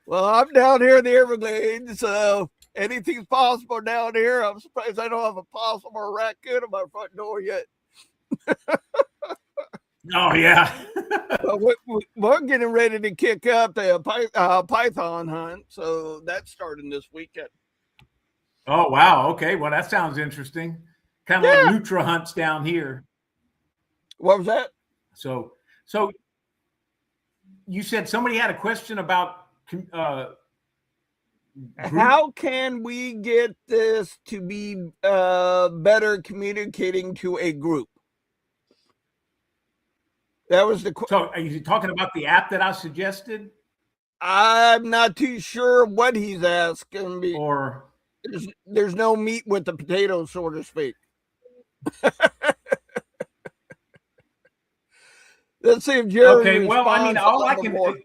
Well, I'm down here in the Everglades, so anything's possible down here. I'm surprised I don't have a possum or a raccoon at my front door yet. Oh, yeah. We're getting ready to kick up the python hunt, so that's starting this weekend. Oh, wow. Okay. Well, that sounds interesting. Kind of like Nutra hunts down here. What was that? So you said somebody had a question about group. How can we get this to be better communicating to a group? That was the question. So are you talking about the app that I suggested? I'm not too sure what he's asking me. Or there's no meat with the potatoes, so to speak. Let's see if Jerry okay, well, I mean, responds a all I little can, more.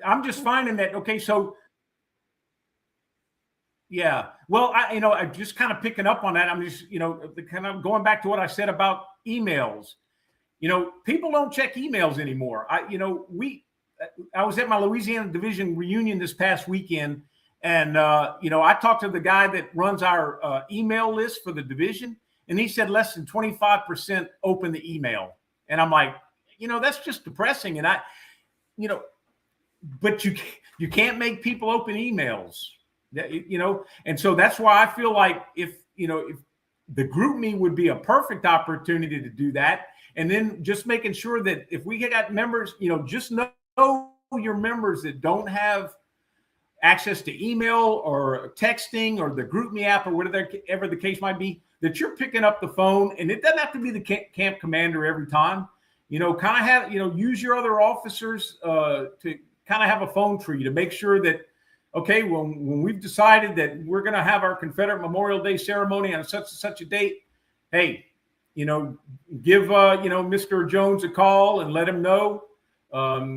I'm just finding that, okay, so yeah, well, I'm just kind of picking up on that. I'm just, kind of going back to what I said about emails. People don't check emails anymore. I was at my Louisiana Division reunion this past weekend, and I talked to the guy that runs our email list for the division, and he said less than 25% open the email. And I'm like, that's just depressing. And but you can't make people open emails, and so that's why I feel like if the group me would be a perfect opportunity to do that. And then just making sure that if we got members, just know your members that don't have access to email or texting or the group me app or whatever the case might be, that you're picking up the phone. And it doesn't have to be the camp commander every time. Kind of have, use your other officers to kind of have a phone tree to make sure that, okay, when we've decided that we're going to have our Confederate Memorial Day ceremony on such and such a date, hey, give Mr. Jones a call and let him know,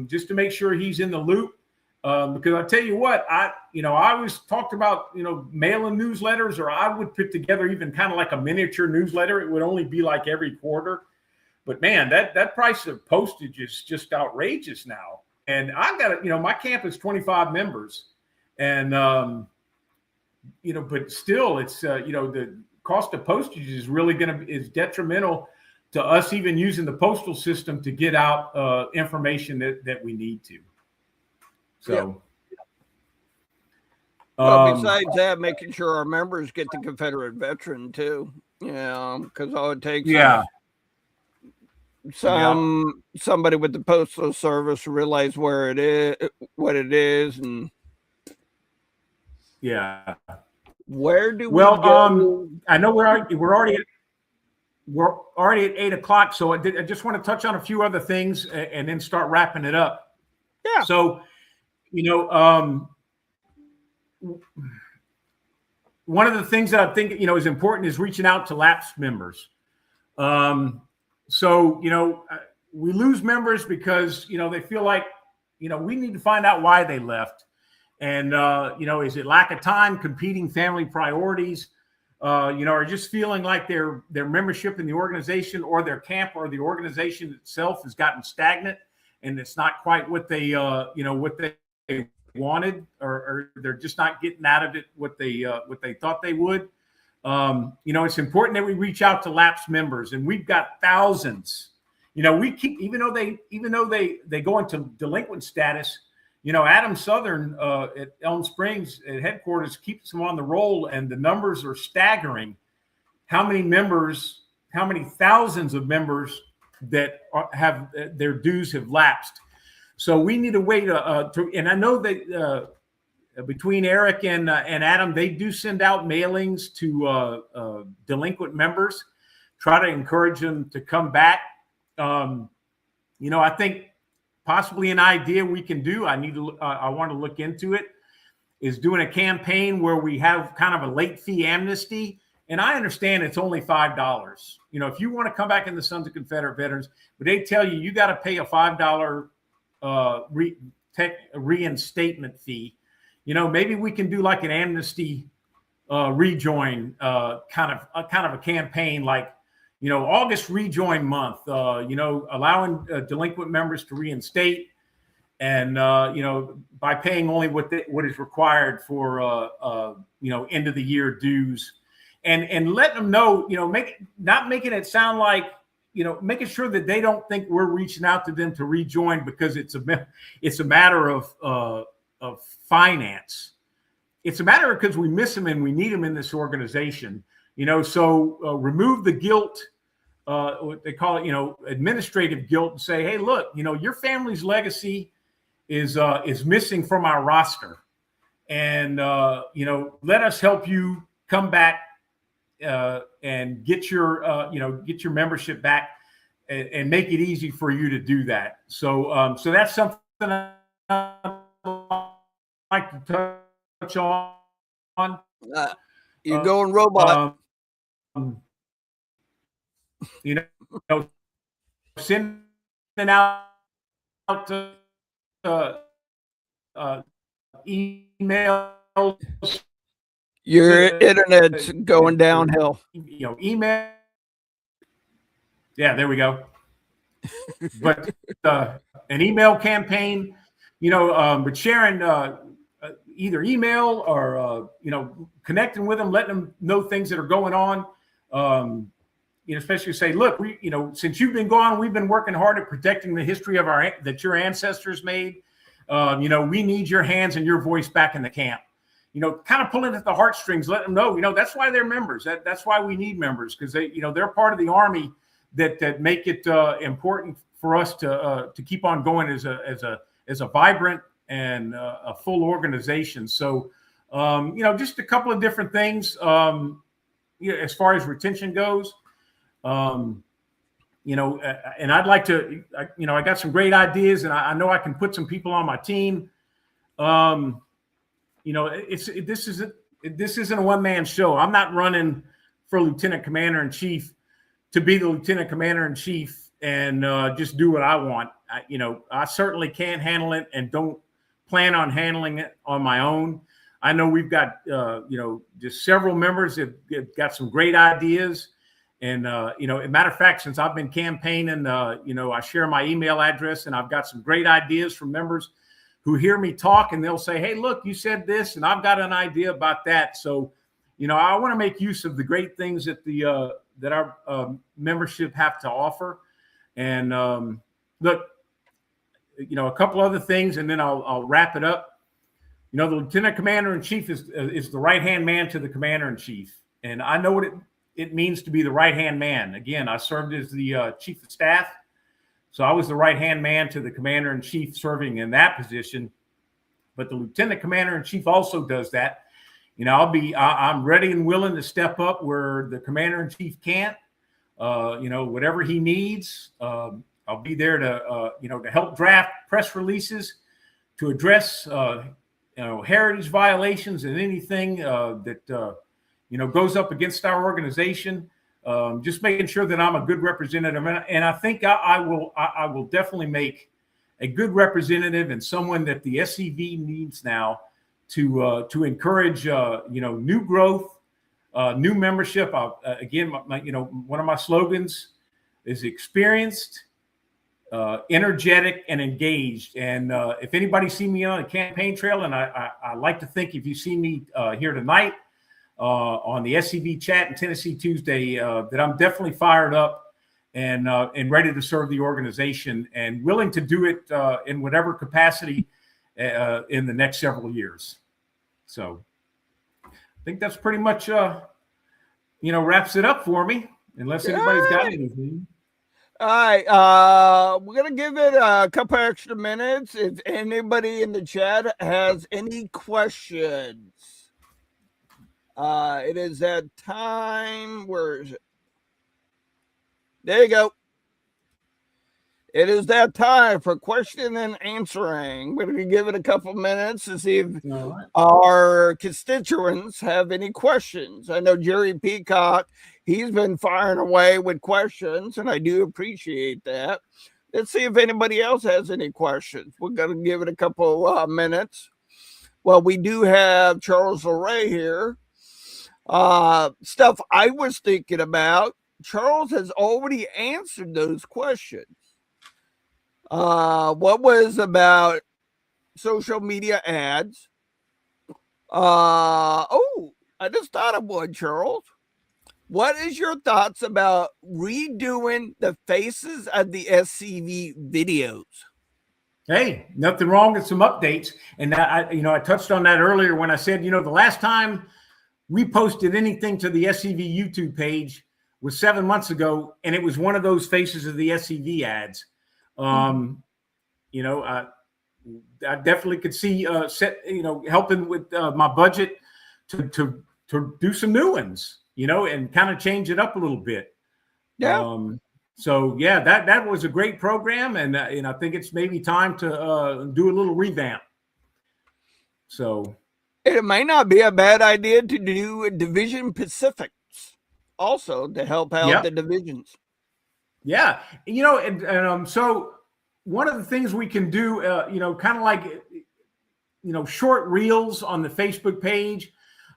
just to make sure he's in the loop. Because I tell you what, I always talked about mailing newsletters, or I would put together even kind of like a miniature newsletter. It would only be like every quarter, but man, that price of postage is just outrageous now. And I got my camp is 25 members, and but still, it's the cost of postage is really is detrimental to us even using the postal system to get out information that we need to. So, well, besides that, making sure our members get the Confederate veteran too, because all it takes is somebody with the postal service to realize where it is, what it is, and where do we go? I know we're already at 8:00, so I just want to touch on a few other things and then start wrapping it up. Yeah. So, one of the things that I think is important is reaching out to lapsed members. So we lose members because they feel like we need to find out why they left. And, is it lack of time, competing family priorities, or just feeling like their membership in the organization or their camp or the organization itself has gotten stagnant and it's not quite what they, what they wanted, or they're just not getting out of it what they thought they would. It's important that we reach out to lapsed members, and we've got thousands. We keep, even though they go into delinquent status, Adam Southern at Elm Springs at headquarters keeps them on the roll, and the numbers are staggering. How many thousands of members that have their dues have lapsed. So we need a way to and I know that between Eric and Adam, they do send out mailings to delinquent members, try to encourage them to come back. I think possibly an idea we can do, I want to look into it, is doing a campaign where we have kind of a late fee amnesty. And I understand it's only $5. If you want to come back in the Sons of Confederate Veterans, but they tell you got to pay a $5 reinstatement fee. Maybe we can do like an amnesty rejoin kind of a campaign, like August rejoin month. Allowing delinquent members to reinstate, and by paying only what is required for end of the year dues, and letting them know, not making it sound like, making sure that they don't think we're reaching out to them to rejoin because it's a matter of finance. It's a matter of because we miss them and we need them in this organization. So remove the guilt, what they call it, administrative guilt, and say, hey, look, your family's legacy is missing from our roster. and let us help you come back and get your membership back, and make it easy for you to do that. So that's something I'd like to touch on. You're going robot. Sending out emails. Your internet's going downhill. Email. Yeah, there we go. But an email campaign, but sharing either email or connecting with them, letting them know things that are going on. Especially say, look, since you've been gone, we've been working hard at protecting the history of that your ancestors made. We need your hands and your voice back in the camp. Kind of pulling at the heartstrings, let them know, that's why they're members. That's why we need members, because they're part of the Army that make it important for us to keep on going as a vibrant and a full organization. So, just a couple of different things, as far as retention goes. And I'd like to, I got some great ideas, and I know I can put some people on my team. This isn't a one-man show. I'm not running for Lieutenant Commander in Chief to be the Lieutenant Commander in Chief and just do what I want. I certainly can't handle it and don't plan on handling it on my own. I know we've got, just several members that have got some great ideas. And, as a matter of fact, since I've been campaigning, I share my email address, and I've got some great ideas from members who hear me talk, and they'll say, hey, look, you said this, and I've got an idea about that. So, I want to make use of the great things that that our membership have to offer. And look, a couple other things, and then I'll wrap it up. The Lieutenant Commander in Chief is the right-hand man to the Commander in Chief. And I know what it means to be the right-hand man. Again, I served as the Chief of Staff. So I was the right-hand man to the Commander in Chief, serving in that position. But the Lieutenant Commander in Chief also does that. I'm ready and willing to step up where the Commander in Chief can't. Whatever he needs, I'll be there to help draft press releases, to address heritage violations and anything that goes up against our organization. Just making sure that I'm a good representative, and I think I will definitely make a good representative and someone that the SCV needs now to encourage new growth, new membership. Again, one of my slogans is experienced, energetic, and engaged. And if anybody see me on a campaign trail, and I like to think if you see me here tonight, on the SCV chat and Tennessee Tuesday, that I'm definitely fired up and ready to serve the organization, and willing to do it in whatever capacity in the next several years. So I think that's pretty much wraps it up for me, unless anybody's got anything. All right, we're gonna give it a couple extra minutes. If anybody in the chat has any questions. It is that time. Where is it? There you go. It is that time for question and answering. We're going to give it a couple minutes to see if our constituents have any questions. I know Jerry Peacock, he's been firing away with questions, and I do appreciate that. Let's see if anybody else has any questions. We're going to give it a couple minutes. Well, we do have Charles Lauret here. Stuff I was thinking about, Charles has already answered those questions. What was about social media ads? I just thought of one, Charles. What is your thoughts about redoing the faces of the SCV videos? Hey, nothing wrong with some updates. And I touched on that earlier when I said, the last time we posted anything to the SCV YouTube page was 7 months ago, and it was one of those faces of the SCV ads. I definitely could see helping with my budget to do some new ones, and kind of change it up a little bit. Yeah. So yeah, that was a great program, and I think it's maybe time to do a little revamp. So It may not be a bad idea to do Division Pacifics also to help out yeah, the divisions. yeah, so one of the things we can do, kind of like short reels on the Facebook page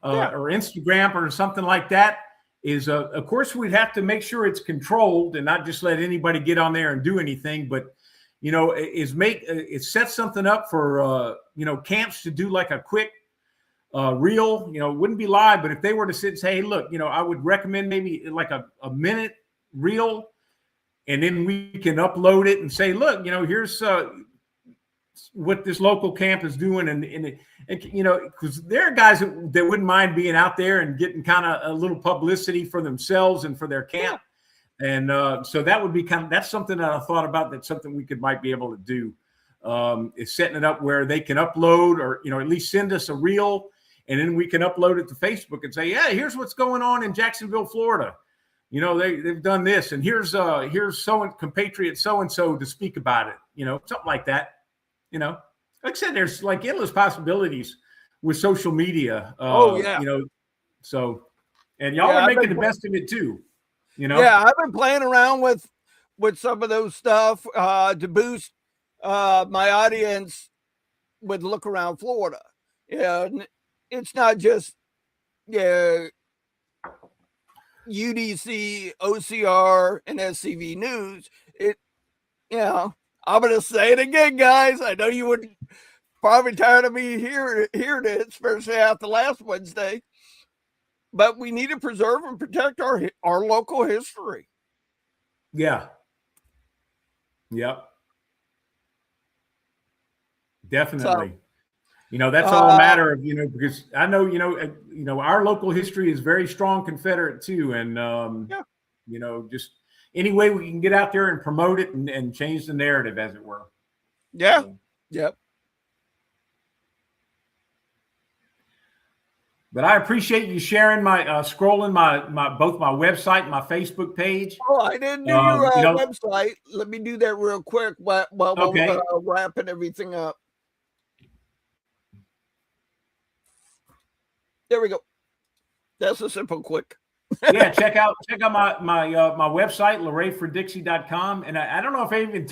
Yeah. or Instagram or something like that is, of course, we'd have to make sure it's controlled and not just let anybody get on there and do anything. But, it sets something up for, camps to do like a quick reel, it wouldn't be live, but if they were to sit and say, hey, look, I would recommend maybe like a minute reel, and then we can upload it and say, look, here's what this local camp is doing, and because there are guys that wouldn't mind being out there and getting kind of a little publicity for themselves and for their camp. Yeah. And so that would be that's something that I thought about. That's something we might be able to do, is setting it up where they can upload, or at least send us a reel, and then we can upload it to Facebook and say, yeah, here's what's going on in Jacksonville, Florida. They've done this, and here's compatriot so-and-so to speak about it, something like that. Like I said, there's like endless possibilities with social media. So, and y'all are making the best of it too. Yeah, I've been playing around with some of those stuff to boost my audience with Look Around Florida. Yeah, it's not just UDC, OCR, and SCV News. I'm going to say it again, guys. I know you would probably tired of me hearing it, especially after last Wednesday. But we need to preserve and protect our local history. Yeah. Yep. Definitely. So, that's all a matter of, because I know, our local history is very strong Confederate too. And, just any way we can get out there and promote it and change the narrative, as it were. Yeah. Yep. But I appreciate you sharing my scrolling my both my website and my Facebook page. Oh, I didn't do your website. Let me do that real quick while we're wrapping everything up. There we go. That's a simple quick. Yeah, check out my website, lauretfordixie.com. And I don't know if I even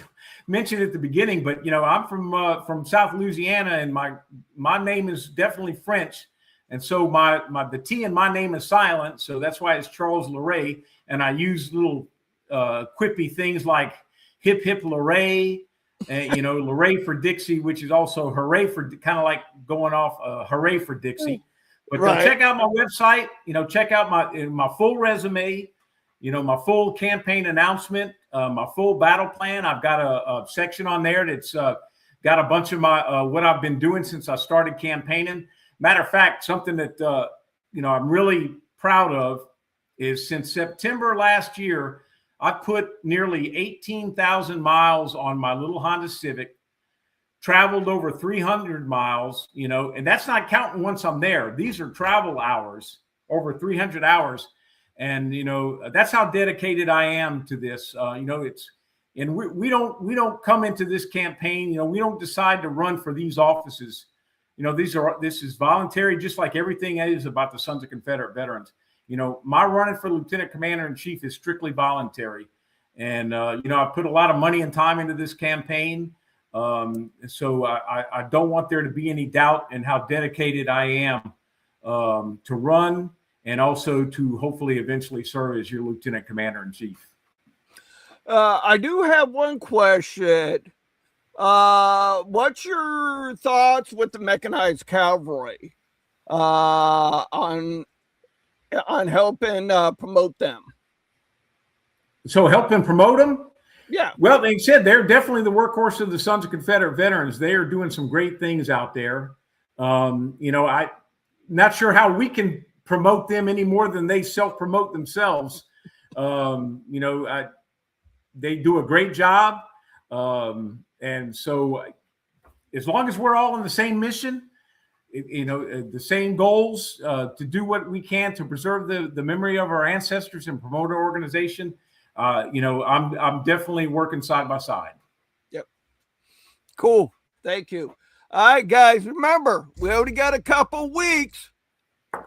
mentioned at the beginning, but I'm from South Louisiana, and my name is definitely French. And so the T in my name is silent, so that's why it's Charles Lauret. And I use little quippy things like hip hip Lauret, and Lauret for Dixie, which is also hooray for, kind of like going off hooray for Dixie. But check out my website. Check out my full resume. My full campaign announcement, my full battle plan. I've got a section on there that's got a bunch of my what I've been doing since I started campaigning. Matter of fact, something that I'm really proud of is since September last year, I put nearly 18,000 miles on my little Honda Civic, traveled over 300 miles, and that's not counting once I'm there. These are travel hours, over 300 hours. And, that's how dedicated I am to this. And we don't come into this campaign, we don't decide to run for these offices. This is voluntary, just like everything is about the Sons of Confederate Veterans. My running for Lieutenant Commander in Chief is strictly voluntary. And, I put a lot of money and time into this campaign. So I don't want there to be any doubt in how dedicated I am to run, and also to hopefully eventually serve as your Lieutenant Commander in Chief. I do have one question. What's your thoughts with the mechanized cavalry on helping promote them? So helping promote them? Yeah. Well, they said they're definitely the workhorse of the Sons of Confederate Veterans. They are doing some great things out there. I'm not sure how we can promote them any more than they self-promote themselves. They do a great job. And so, as long as we're all in the same mission, the same goals, to do what we can to preserve the memory of our ancestors and promote our organization. I'm definitely working side by side. Yep. Cool. Thank you. All right, guys. Remember, we only got a couple weeks.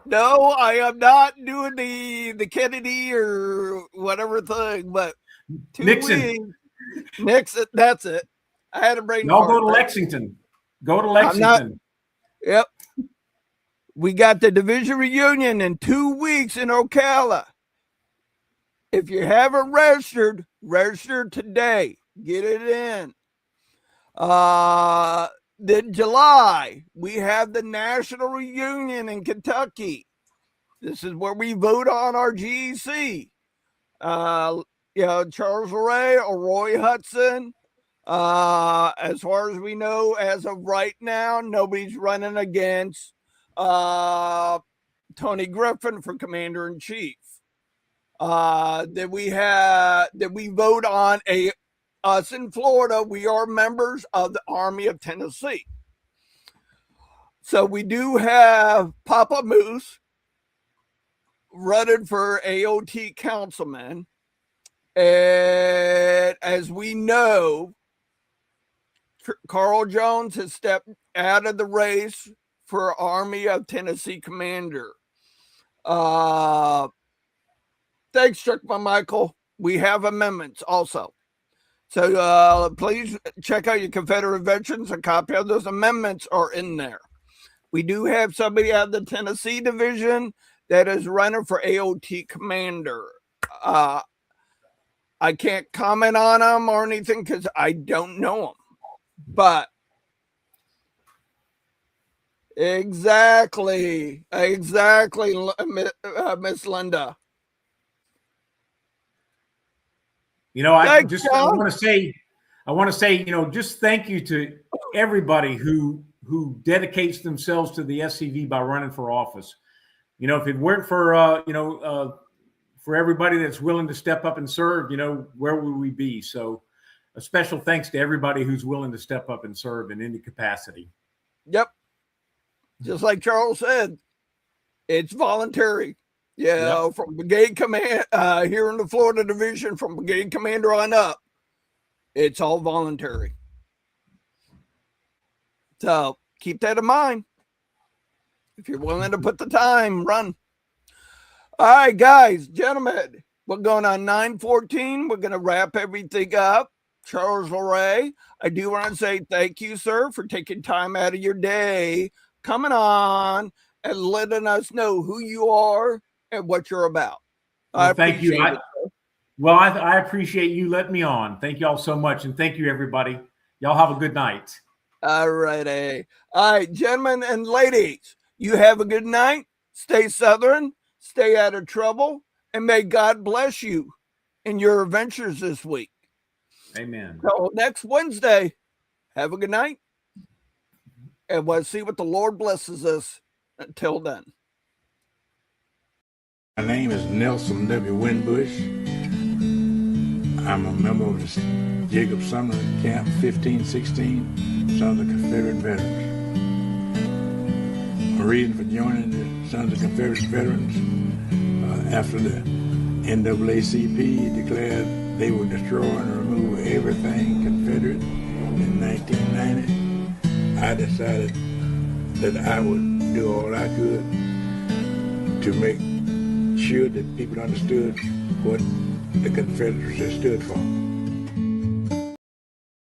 No, I am not doing the Kennedy or whatever thing, but 2 Nixon. weeks. Nixon. That's it. I had a brain Y'all fart. go to Lexington. Go to Lexington. Yep. We got the division reunion in 2 weeks in Ocala. If you haven't registered, register today. Get it in. Then July, we have the national reunion in Kentucky. This is where we vote on our GEC. Charles Lauret or Roy Hudson. As far as we know, as of right now, nobody's running against Tony Griffin for Commander in Chief. That we vote on us in Florida. We are members of the Army of Tennessee. So we do have Papa Moose running for AOT councilman. And as we know, Carl Jones has stepped out of the race for Army of Tennessee commander. Thanks, Chuck Michael. We have amendments also. So please check out your Confederate veterans. A copy of those amendments are in there. We do have somebody out of the Tennessee division that is running for AOT commander. I can't comment on them or anything because I don't know them. But exactly, Miss Linda. I want to say, just thank you to everybody who dedicates themselves to the SCV by running for office. If it weren't for for everybody that's willing to step up and serve, where would we be? So a special thanks to everybody who's willing to step up and serve in any capacity. Yep. Just like Charles said, it's voluntary. Yeah, yep. From brigade command here in the Florida division, from brigade commander on up, it's all voluntary. So keep that in mind. If you're willing to put the time, run. All right, guys, gentlemen, we're going on 9:14. We're going to wrap everything up. Charles Lauret, I do want to say thank you, sir, for taking time out of your day, coming on and letting us know who you are and what you're about. Well, thank you. I appreciate you letting me on. Thank you all so much. And thank you, everybody. Y'all have a good night. All right. All right, gentlemen and ladies, you have a good night. Stay Southern, stay out of trouble, and may God bless you in your adventures this week. Amen. So next Wednesday, have a good night. And we'll see what the Lord blesses us until then. My name is Nelson W. Winbush. I'm a member of the Jacob Sumner Camp 1516 Sons of Confederate Veterans. My reason for joining the Sons of Confederate Veterans after the NAACP declared they would destroy and remove everything Confederate in 1990, I decided that I would do all I could to make sure that people understood what the Confederacy stood for.